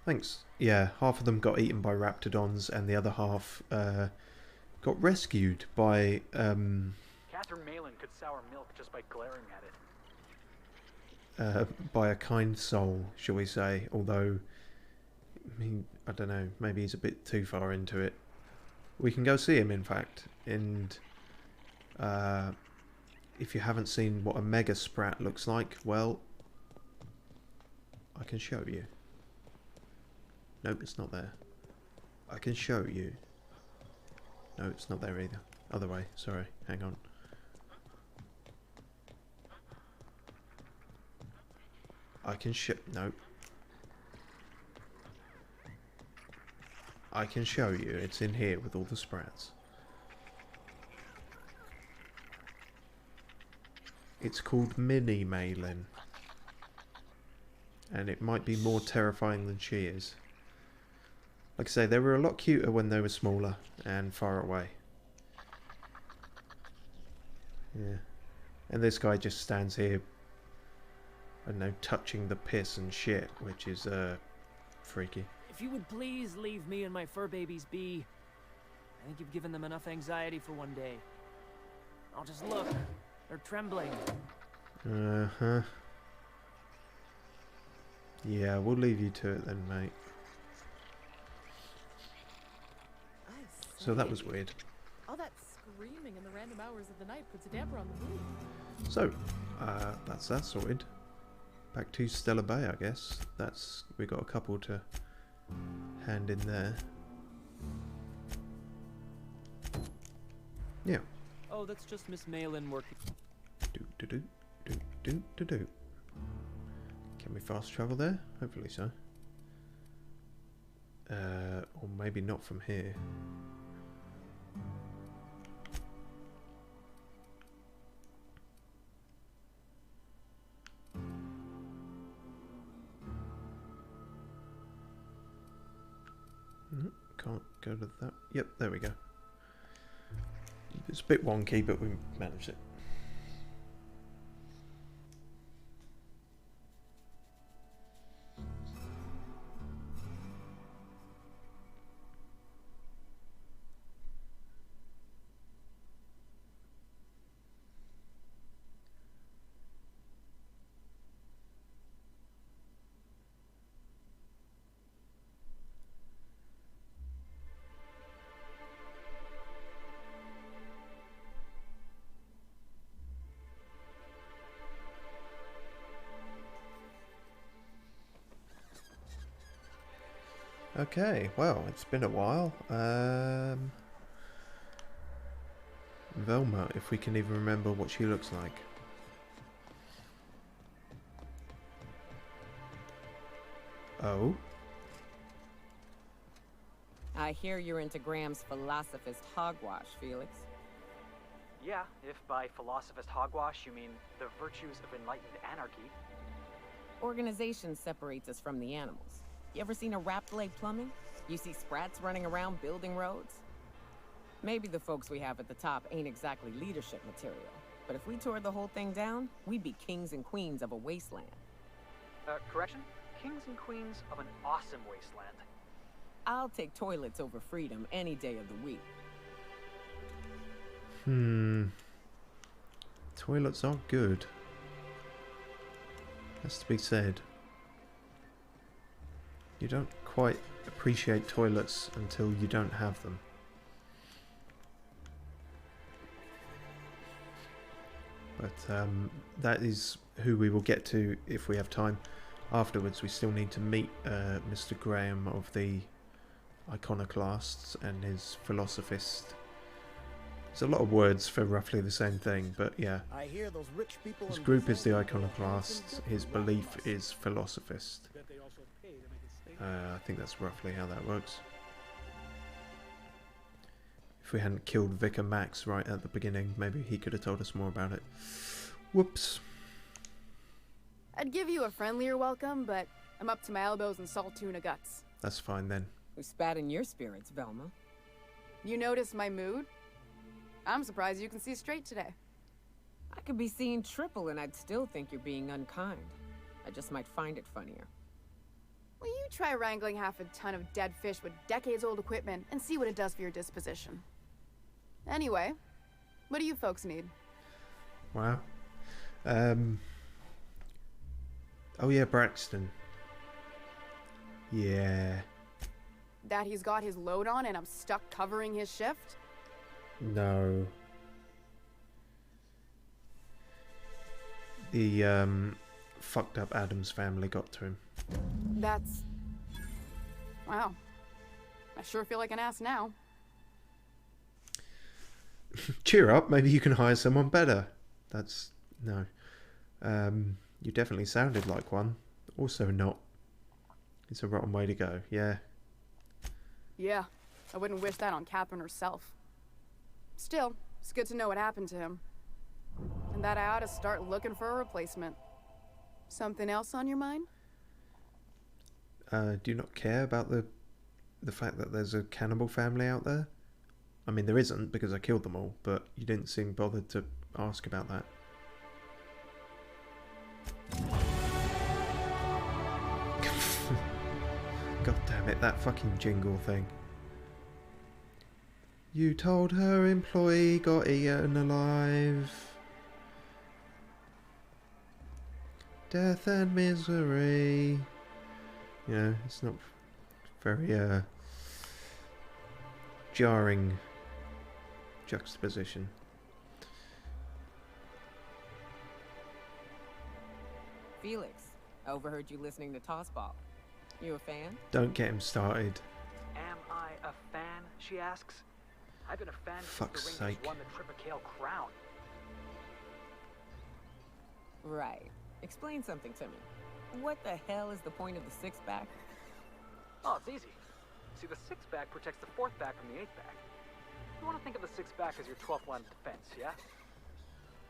Thanks. Yeah, half of them got eaten by raptidons and the other half got rescued by... Catherine Malin could sour milk just by glaring at it. by a kind soul, shall we say, although I don't know, maybe he's a bit too far into it. We can go see him, in fact, and if you haven't seen what a mega sprat looks like, well, I can show you. Nope, it's not there. I can show you. No, it's not there either. Other way, sorry, hang on. I can no. I can show you. It's in here with all the sprats. It's called Mini Malin. And it might be more terrifying than she is. Like I say, they were a lot cuter when they were smaller and far away. Yeah. And this guy just stands here, I don't know, touching the piss and shit, which is freaky. If you would please leave me and my fur babies be. I think you've given them enough anxiety for one day. I'll just look. They're trembling. Uh-huh. Yeah, we'll leave you to it then, mate. So that was weird. All that screaming in the random hours of the night puts a damper on the mood. So, that's that sorted. Back to Stellar Bay, I guess. We got a couple to hand in there. Yeah. Oh, that's just Miss Malin working. Do. Can we fast travel there? Hopefully so. Or maybe not from here. Can't go to that. Yep, there we go. It's a bit wonky, but we managed it. Okay, well, it's been a while. Velma, if we can even remember what she looks like. Oh? I hear you're into Graham's philosophist hogwash, Felix. Yeah, if by philosophist hogwash you mean the virtues of enlightened anarchy. Organization separates us from the animals. You ever seen a wrapped leg plumbing? You see sprats running around building roads? Maybe the folks we have at the top ain't exactly leadership material, but if we tore the whole thing down, we'd be kings and queens of a wasteland. Correction? Kings and queens of an awesome wasteland. I'll take toilets over freedom any day of the week. Toilets are good. Has to be said. You don't quite appreciate toilets until you don't have them. But that is who we will get to if we have time. Afterwards, we still need to meet Mr. Graham of the Iconoclasts and his philosophist. There's a lot of words for roughly the same thing, but yeah. I hear those rich people. His group is the Iconoclasts, his belief is philosophist. I think that's roughly how that works. If we hadn't killed Vicar Max right at the beginning, maybe he could have told us more about it. Whoops. I'd give you a friendlier welcome, but I'm up to my elbows in salt tuna guts. That's fine then. Who spat in your spirits, Velma? You notice my mood? I'm surprised you can see straight today. I could be seeing triple and I'd still think you're being unkind. I just might find it funnier. Will you try wrangling half a ton of dead fish with decades-old equipment and see what it does for your disposition? Anyway, what do you folks need? Wow. Oh yeah, Braxton. Yeah. That he's got his load on and I'm stuck covering his shift? No. The fucked up Adams family got to him. That's... wow. I sure feel like an ass now. Cheer up, maybe you can hire someone better. That's... no. You definitely sounded like one. Also not. It's a rotten way to go, yeah. Yeah, I wouldn't wish that on Catherine herself. Still, it's good to know what happened to him. And that I ought to start looking for a replacement. Something else on your mind? Do you not care about the fact that there's a cannibal family out there? I mean, there isn't, because I killed them all, but you didn't seem bothered to ask about that. God damn it, that fucking jingle thing. You told her employee got eaten alive. Death and misery. You know, it's not very jarring juxtaposition. Felix, Overheard you listening to Tossball. You a fan? Don't get him started. Am I a fan, she asks. I've been a fan Fuck's since the Rangers sake. won the Tripicale crown. Right. Explain something to me. What the hell is the point of the six-pack? Oh, it's easy. See, the six-back protects the fourth back from the eighth back. You want to think of the six-back as your 12th line of defense, yeah?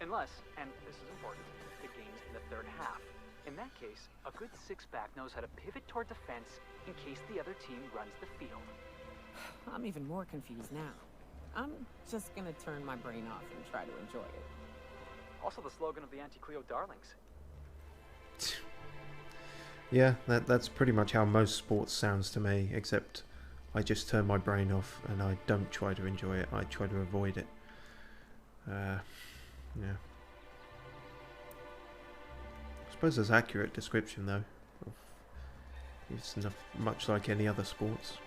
Unless, and this is important, the game's in the third half. In that case, a good six-back knows how to pivot toward defense in case the other team runs the field. I'm even more confused now. I'm just gonna turn my brain off and try to enjoy it. Also the slogan of the Anti-Cleo Darlings. Yeah, that's pretty much how most sports sounds to me, except I just turn my brain off and I don't try to enjoy it, I try to avoid it. Yeah. I suppose that's accurate description though. It's not much like any other sports.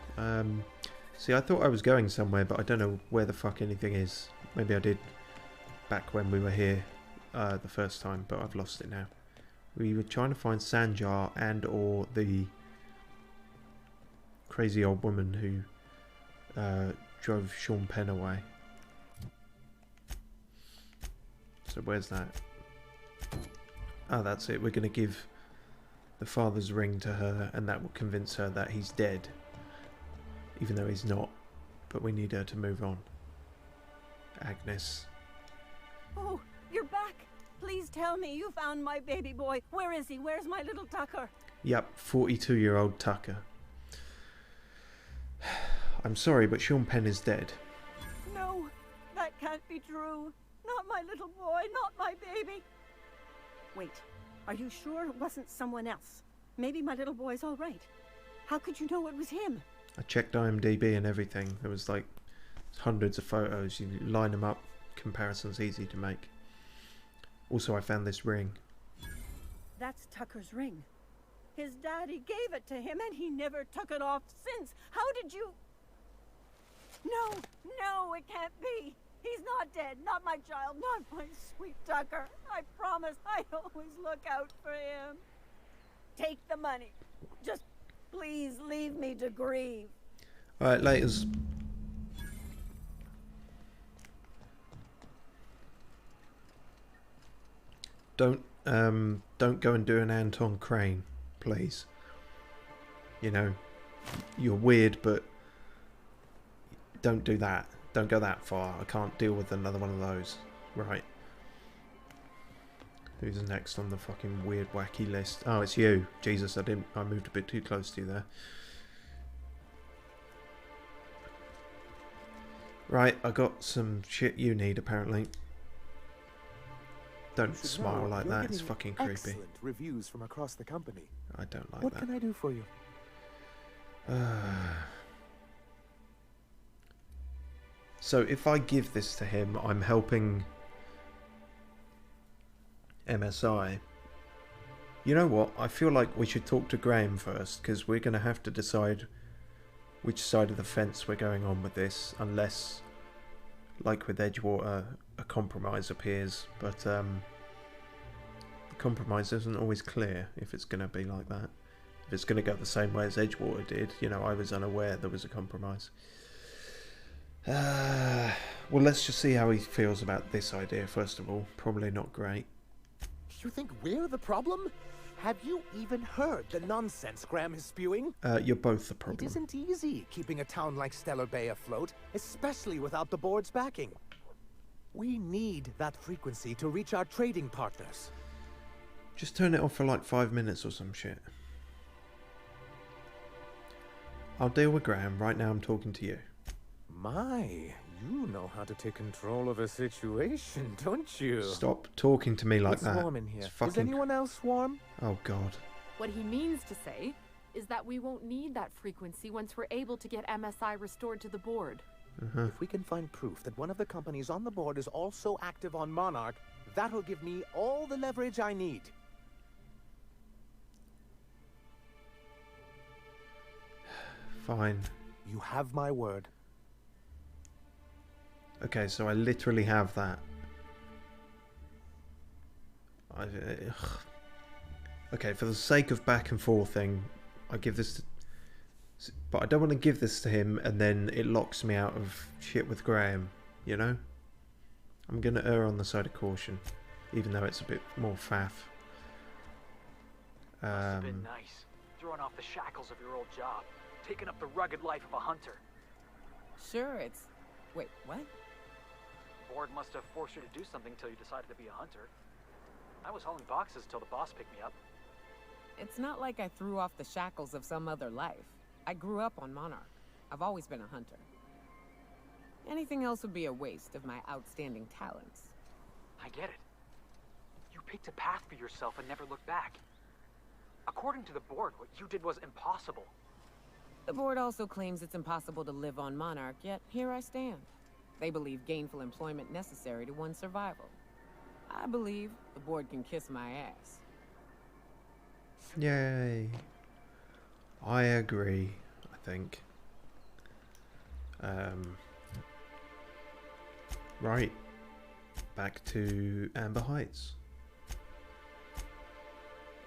See, I thought I was going somewhere, but I don't know where the fuck anything is. Maybe I did back when we were here the first time, but I've lost it now. We were trying to find Sanjar and or the crazy old woman who drove Sean Penn away. So where's that? Oh, that's it. We're going to give the father's ring to her, and that will convince her that he's dead. Even though he's not. But we need her to move on. Agnes. Oh, you're back. Please tell me you found my baby boy. Where is he? Where's my little Tucker? Yep, 42-year-old Tucker. I'm sorry, but Sean Penn is dead. No, that can't be true. Not my little boy, not my baby. Wait, are you sure it wasn't someone else? Maybe my little boy's all right. How could you know it was him? I checked IMDb and everything. There was like hundreds of photos. You line them up, comparison's easy to make. Also, I found this ring. That's Tucker's ring. His daddy gave it to him and he never took it off since. How did you... No, it can't be. He's not dead. Not my child. Not my sweet Tucker. I promise I always look out for him. Take the money. Just please leave me to grieve. Alright, laters. Don't go and do an Anton Crane, please. You know, you're weird, but don't do that. Don't go that far. I can't deal with another one of those. Right. Who's next on the fucking weird wacky list? Oh, it's you. Jesus, I moved a bit too close to you there. Right, I got some shit you need apparently. Don't smile like that, it's fucking creepy. Excellent reviews from across the company. I don't like what that. What can I do for you? So if I give this to him, I'm helping MSI. You know what? I feel like we should talk to Graham first, because we're going to have to decide which side of the fence we're going on with this, unless, like with Edgewater, a compromise appears. But the compromise isn't always clear if it's going to be like that. If it's going to go the same way as Edgewater did, you know, I was unaware there was a compromise. Well, let's just see how he feels about this idea first of all. Probably not great. You think we're the problem? Have you even heard the nonsense Graham is spewing? You're both the problem. It isn't easy keeping a town like Stellar Bay afloat, especially without the board's backing. We need that frequency to reach our trading partners. Just turn it off for like 5 minutes or some shit. I'll deal with Graham. Right now I'm talking to you. My, you know how to take control of a situation, don't you? Stop talking to me like that. It's warm in here. Fucking... Is anyone else warm? Oh God. What he means to say is that we won't need that frequency once we're able to get MSI restored to the board. If we can find proof that one of the companies on the board is also active on Monarch, that'll give me all the leverage I need. Fine. You have my word. Okay, so I literally have that. Okay, for the sake of back and forthing, I give this to... But I don't want to give this to him and then it locks me out of shit with Graham, you know? I'm going to err on the side of caution, even though it's a bit more faff. Must have been nice, throwing off the shackles of your old job, taking up the rugged life of a hunter. Sure, it's... Wait, what? The board must have forced you to do something till you decided to be a hunter. I was hauling boxes till the boss picked me up. It's not like I threw off the shackles of some other life. I grew up on Monarch. I've always been a hunter. Anything else would be a waste of my outstanding talents. I get it. You picked a path for yourself and never looked back. According to the board, what you did was impossible. The board also claims it's impossible to live on Monarch, yet here I stand. They believe gainful employment necessary to one's survival. I believe the board can kiss my ass. Yay. I agree, I think. Right. Back to Amber Heights.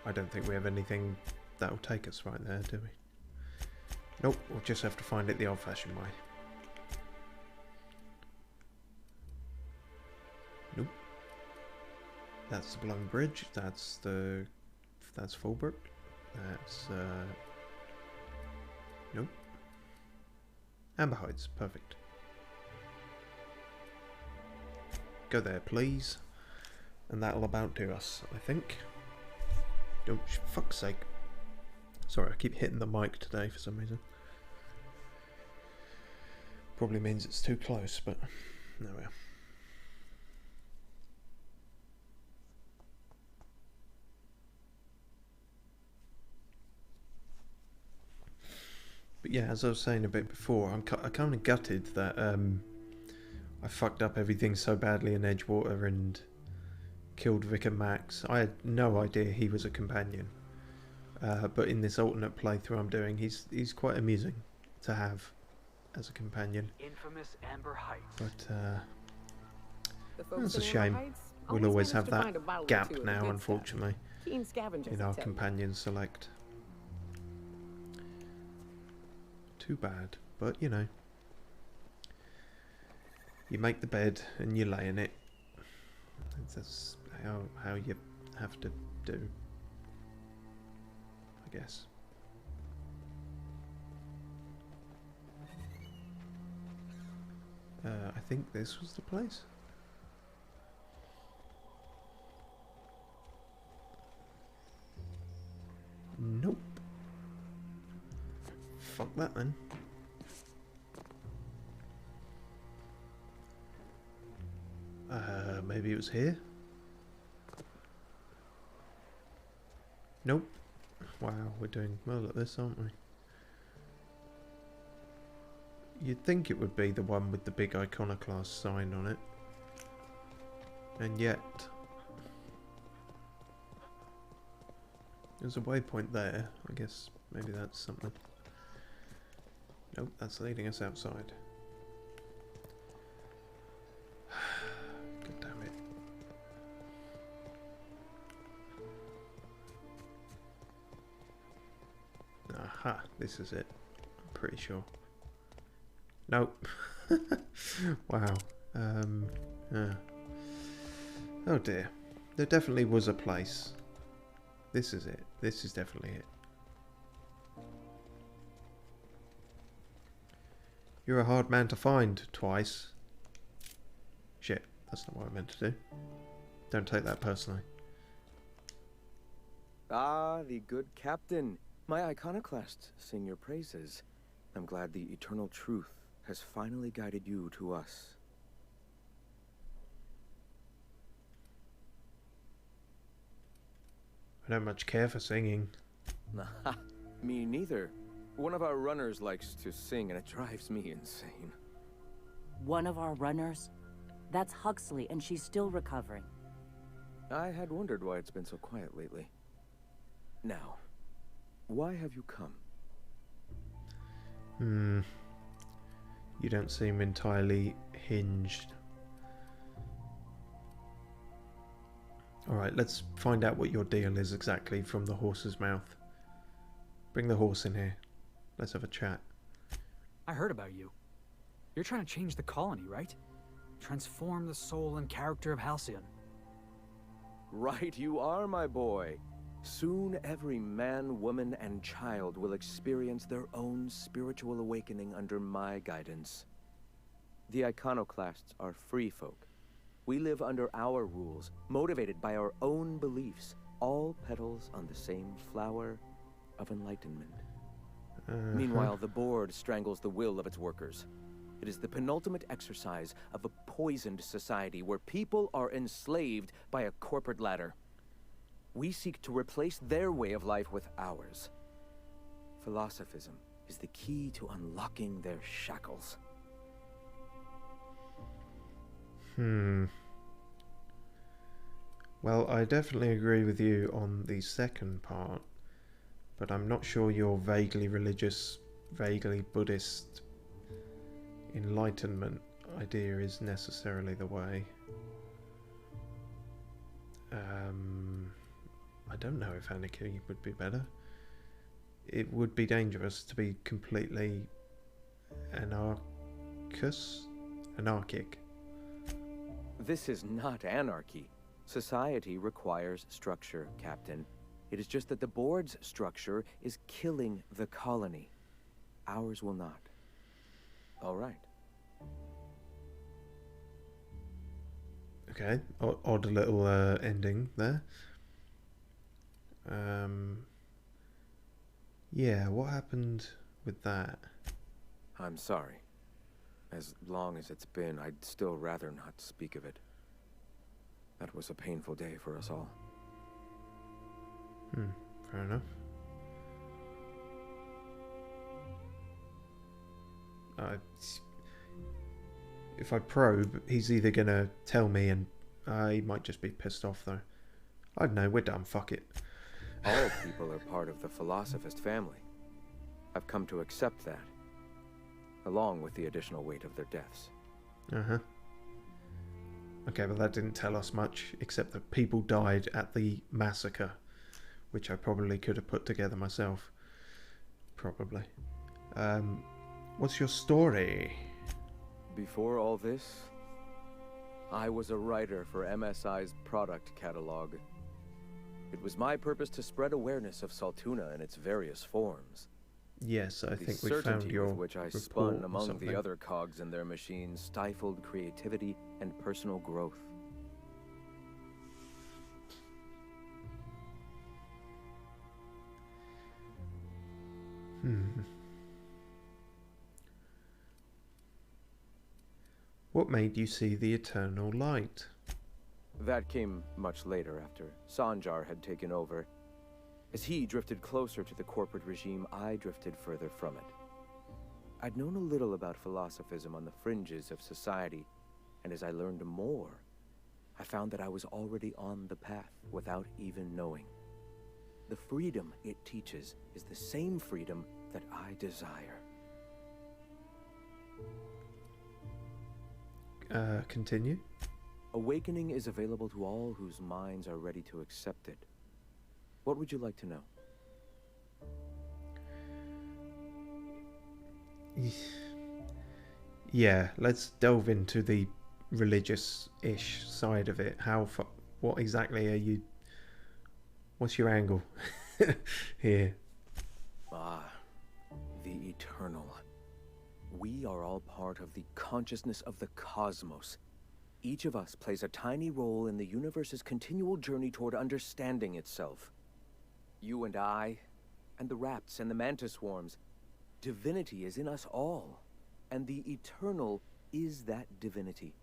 I don't think we have anything that'll take us right there, do we? Nope, we'll just have to find it the old-fashioned way. Nope. That's the Blown Bridge. That's Fulbrook. That's nope. Amber Heights, perfect. Go there, please. And that'll about do us, I think. Don't, fuck's sake. Sorry, I keep hitting the mic today for some reason. Probably means it's too close, but there we are. But yeah, as I was saying a bit before, I'm kind of gutted that I fucked up everything so badly in Edgewater and killed Vic and Max. I had no idea he was a companion. But in this alternate playthrough I'm doing, he's quite amusing to have as a companion. Infamous Amber Heights. But that's a shame. We'll always have that gap now, unfortunately, in our companion select. Too bad, but you know, you make the bed and you lay in it. That's how you have to do, I guess. I think this was the place. Nope. Fuck that then. Maybe it was here? Nope. Wow, we're doing well at this, aren't we? You'd think it would be the one with the big iconoclast sign on it. And yet... there's a waypoint there. I guess maybe that's something. Nope, that's leading us outside. God damn it. Aha, this is it. I'm pretty sure. Nope. Wow. Oh dear. There definitely was a place. This is it. This is definitely it. You're a hard man to find, twice. Shit, that's not what I meant to do. Don't take that personally. Ah, the good captain. My iconoclasts sing your praises. I'm glad the eternal truth has finally guided you to us. I don't much care for singing. Me neither. One of our runners likes to sing and it drives me insane. One of our runners? That's Huxley, and she's still recovering. I had wondered why it's been so quiet lately. Now, why have you come? You don't seem entirely hinged. Alright, let's find out what your deal is exactly from the horse's mouth. Bring the horse in here. Let's have a chat. I heard about you. You're trying to change the colony, right? Transform the soul and character of Halcyon. Right you are, my boy. Soon every man, woman, and child will experience their own spiritual awakening under my guidance. The iconoclasts are free folk. We live under our rules, motivated by our own beliefs, all petals on the same flower of enlightenment. Meanwhile, the board strangles the will of its workers. It is the penultimate exercise of a poisoned society where people are enslaved by a corporate ladder. We seek to replace their way of life with ours. Philosophism is the key to unlocking their shackles. Well, I definitely agree with you on the second part, but I'm not sure your vaguely religious, vaguely Buddhist enlightenment idea is necessarily the way. I don't know if anarchy would be better. It would be dangerous to be completely anarchic. This is not anarchy. Society requires structure, Captain. It is just that the board's structure is killing the colony. Ours will not. All right. Okay, odd little ending there. Yeah, what happened with that? I'm sorry. As long as it's been, I'd still rather not speak of it. That was a painful day for us all. Fair enough. If I probe, he's either gonna tell me, and he might just be pissed off though. I don't know, we're done, fuck it. All people are part of the Philosophist family. I've come to accept that, along with the additional weight of their deaths. Okay, but that didn't tell us much, except that people died at the massacre, which I probably could have put together myself. Probably. What's your story? Before all this, I was a writer for MSI's product catalog. It was my purpose to spread awareness of Saltuna in its various forms. Yes, I think we found certainty your with which I report spun or among something. the other cogs in their machines stifled creativity and personal growth. What made you see the eternal light? That came much later, after Sanjar had taken over. As he drifted closer to the corporate regime, I drifted further from it. I'd known a little about philosophism on the fringes of society, and as I learned more, I found that I was already on the path without even knowing. The freedom it teaches is the same freedom that I desire. Continue? Awakening is available to all whose minds are ready to accept it. What would you like to know? Yeah, let's delve into the religious-ish side of it. What exactly are you... What's your angle here? The eternal. We are all part of the consciousness of the cosmos. Each of us plays a tiny role in the universe's continual journey toward understanding itself. You and I, and the rats and the mantis swarms. Divinity is in us all, and the eternal is that divinity.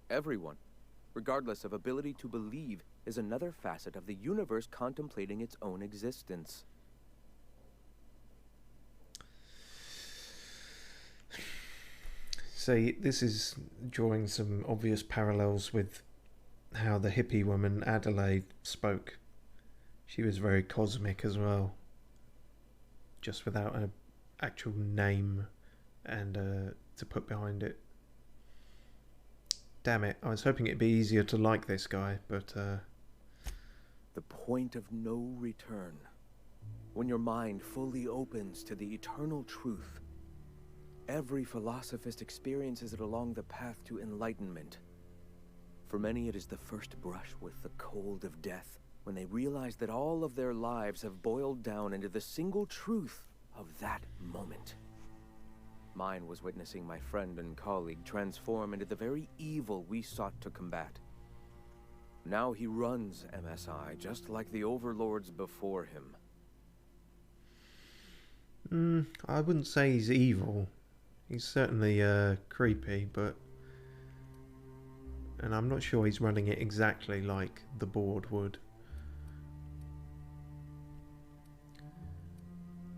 Everyone, regardless of ability to believe, is another facet of the universe contemplating its own existence. See, this is drawing some obvious parallels with how the hippie woman Adelaide spoke. She was very cosmic as well, just without an actual name and to put behind it. Damn it, I was hoping it'd be easier to like this guy, but The point of no return. When your mind fully opens to the eternal truth. Every philosophist experiences it along the path to enlightenment. For many, it is the first brush with the cold of death, when they realize that all of their lives have boiled down into the single truth of that moment. Mine was witnessing my friend and colleague transform into the very evil we sought to combat. Now he runs MSI, just like the overlords before him. I wouldn't say he's evil. He's certainly creepy, but... And I'm not sure he's running it exactly like the board would.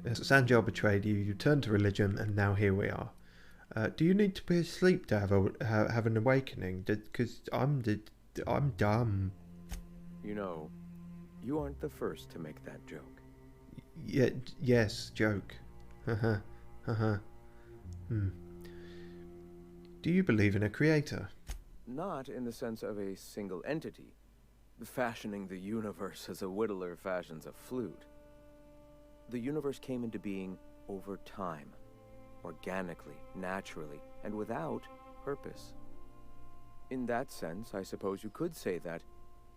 Sanjar betrayed you, you turned to religion, and now here we are. Do you need to be asleep to have an awakening? Because I'm dumb. You know, you aren't the first to make that joke. Yes, joke. Haha, haha. Do you believe in a creator? Not in the sense of a single entity, fashioning the universe as a whittler fashions a flute. The universe came into being over time, organically, naturally, and without purpose. In that sense, I suppose you could say that,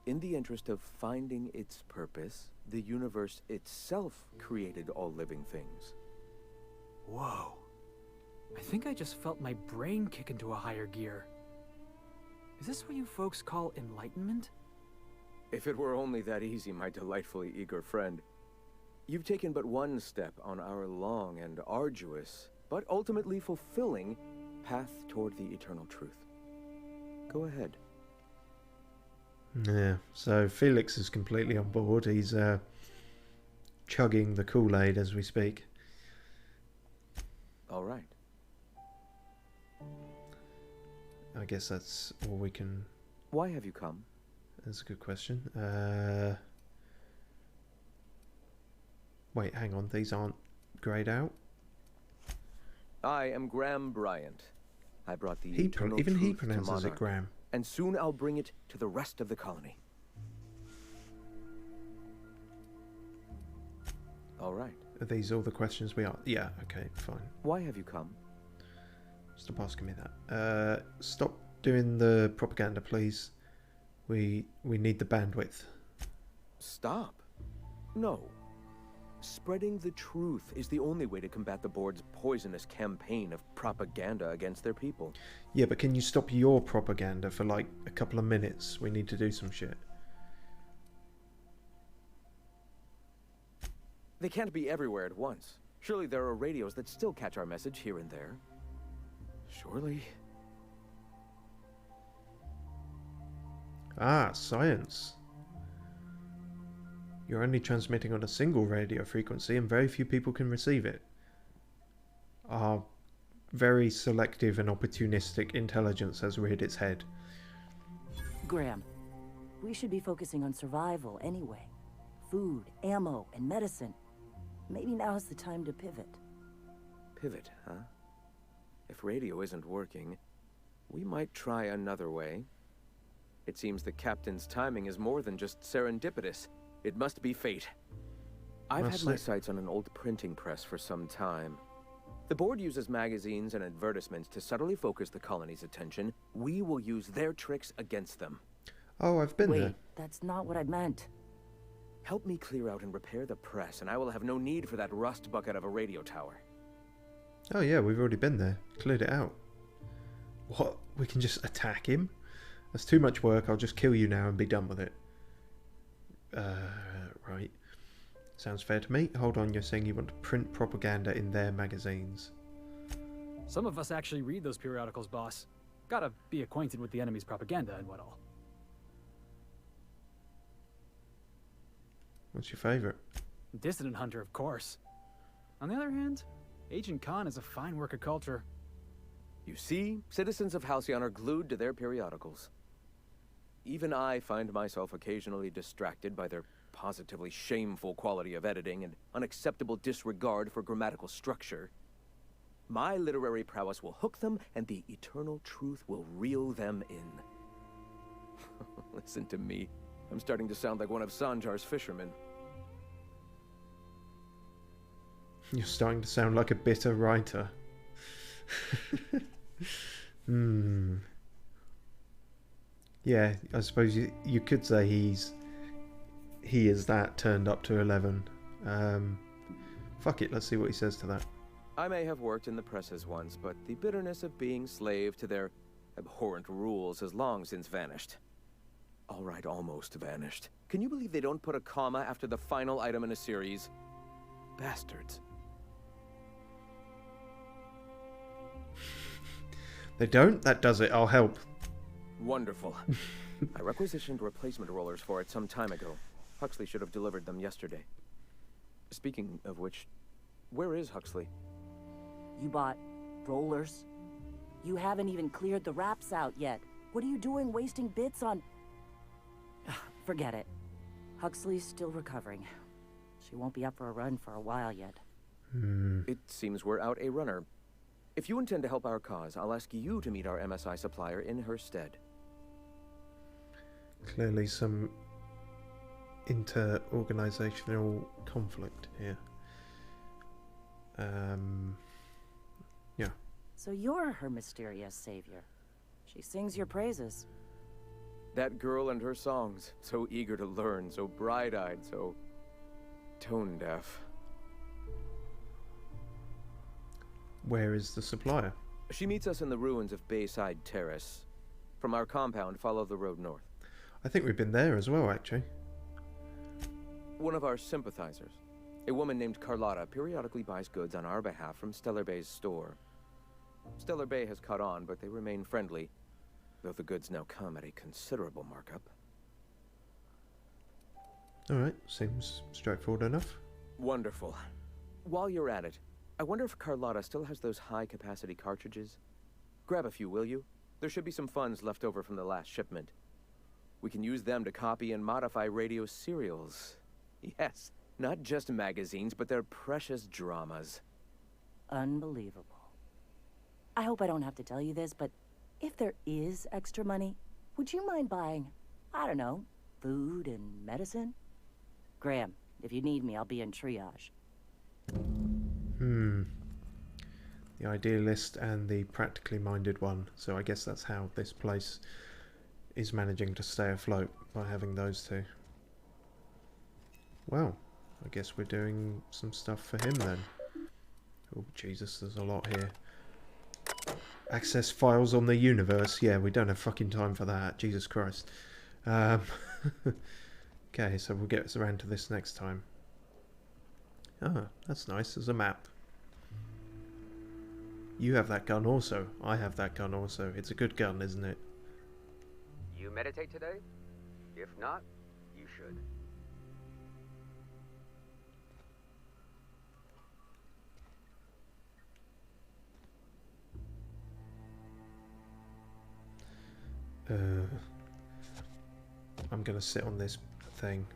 in the interest of finding its purpose, the universe itself created all living things. Whoa. I think I just felt my brain kick into a higher gear. Is this what you folks call enlightenment? If it were only that easy, my delightfully eager friend. You've taken but one step on our long and arduous, but ultimately fulfilling, path toward the eternal truth. Go ahead. Yeah, so Felix is completely on board. He's chugging the Kool-Aid as we speak. All right. I guess that's all we can... Why have you come? That's a good question. Wait, hang on. These aren't grayed out? I am Graham Bryant. I brought the Even he pronounces it Graham. And soon I'll bring it to the rest of the colony. All right. Are these all the questions we are? Yeah, okay, fine. Why have you come? Stop asking me that. Stop doing the propaganda, please. We need the bandwidth. Stop? No. Spreading the truth is the only way to combat the board's poisonous campaign of propaganda against their people. Yeah, but can you stop your propaganda for like a couple of minutes? We need to do some shit. They can't be everywhere at once. Surely there are radios that still catch our message here and there. Surely. Ah, science. You're only transmitting on a single radio frequency and very few people can receive it. Our very selective and opportunistic intelligence has reared its head. Graham, we should be focusing on survival anyway. Food, ammo, and medicine. Maybe now's the time to pivot. Pivot, huh? If radio isn't working, we might try another way. It seems the captain's timing is more than just serendipitous. It must be fate. I've had my sights on an old printing press for some time. The board uses magazines and advertisements to subtly focus the colony's attention. We will use their tricks against them. Oh, I've been there. Wait, that's not what I meant. Help me clear out and repair the press, and I will have no need for that rust bucket of a radio tower. Oh yeah, we've already been there. Cleared it out. What? We can just attack him? That's too much work. I'll just kill you now and be done with it. Right. Sounds fair to me. Hold on, you're saying you want to print propaganda in their magazines. Some of us actually read those periodicals, boss. Gotta be acquainted with the enemy's propaganda and what all. What's your favorite? Dissident Hunter, of course. On the other hand, Agent Khan is a fine work of culture. You see, citizens of Halcyon are glued to their periodicals. Even I find myself occasionally distracted by their positively shameful quality of editing and unacceptable disregard for grammatical structure. My literary prowess will hook them, and the eternal truth will reel them in. Listen to me. I'm starting to sound like one of Sanjar's fishermen. You're starting to sound like a bitter writer. Yeah, I suppose you could say he is that turned up to 11. Fuck it, let's see what he says to that. I may have worked in the presses once, but the bitterness of being slave to their abhorrent rules has long since vanished. All right, almost vanished. Can you believe they don't put a comma after the final item in a series? Bastards. They don't? That does it. I'll help. Wonderful. I requisitioned replacement rollers for it some time ago. Huxley should have delivered them yesterday. Speaking of which, where is Huxley? You bought rollers? You haven't even cleared the wraps out yet. What are you doing wasting bits on... Forget it. Huxley's still recovering. She won't be up for a run for a while yet. It seems we're out a runner. If you intend to help our cause, I'll ask you to meet our MSI supplier in her stead. Clearly some inter-organizational conflict here. Yeah. So you're her mysterious savior. She sings your praises. That girl and her songs, so eager to learn, so bright-eyed, so tone-deaf. Where is the supplier? She meets us in the ruins of Bayside Terrace. From our compound, follow the road north. I think we've been there as well, actually. One of our sympathizers, a woman named Carlotta, periodically buys goods on our behalf from Stellar Bay's store. Stellar Bay has caught on, but they remain friendly, though the goods now come at a considerable markup. Alright, seems straightforward enough. Wonderful. While you're at it, I wonder if Carlotta still has those high-capacity cartridges? Grab a few, will you? There should be some funds left over from the last shipment. We can use them to copy and modify radio serials. Yes, not just magazines, but their precious dramas. Unbelievable. I hope I don't have to tell you this, but if there is extra money, would you mind buying, I don't know, food and medicine? Graham, if you need me, I'll be in triage. The idealist and the practically minded one. So I guess that's how this place is managing to stay afloat, by having those two. Well, I guess we're doing some stuff for him then. Oh Jesus, there's a lot here. Access files on the universe. Yeah, we don't have fucking time for that. Jesus Christ. Okay, so we'll get around to this next time. Ah, that's nice. There's a map. You have that gun also. I have that gun also. It's a good gun, isn't it? You meditate today? If not, you should. I'm gonna sit on this thing.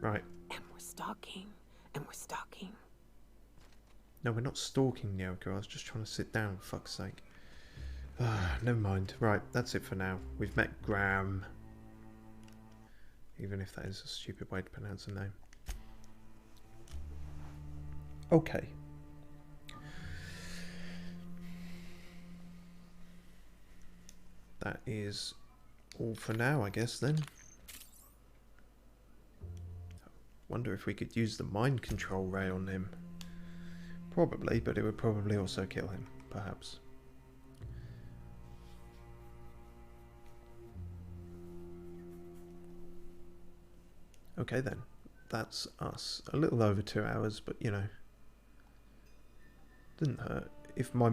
Right. And we're stalking. And we're stalking. No, we're not stalking, Nyoko. I was just trying to sit down, for fuck's sake. Never mind. Right, that's it for now. We've met Graham. Even if that is a stupid way to pronounce a name. Okay. That is all for now, I guess, then. Wonder if we could use the mind control ray on him. Probably, but it would probably also kill him, perhaps. Okay then, that's us. A little over 2 hours, but you know, didn't hurt. If my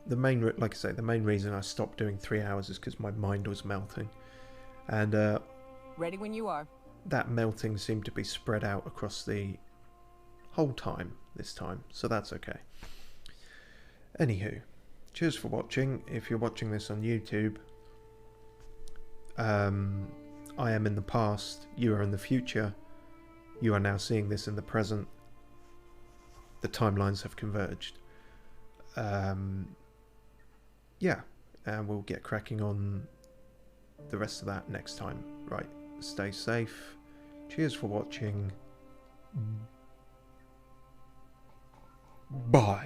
like I say, the main reason I stopped doing 3 hours is because my mind was melting, and Ready when you are. that melting seemed to be spread out across the whole time this time, so that's okay. Anywho, cheers for watching. If you're watching this on YouTube, I am in the past, you are in the future, you are now seeing this in the present. the timelines have converged. Yeah, and we'll get cracking on the rest of that next time. Right, stay safe. Cheers for watching. Bye.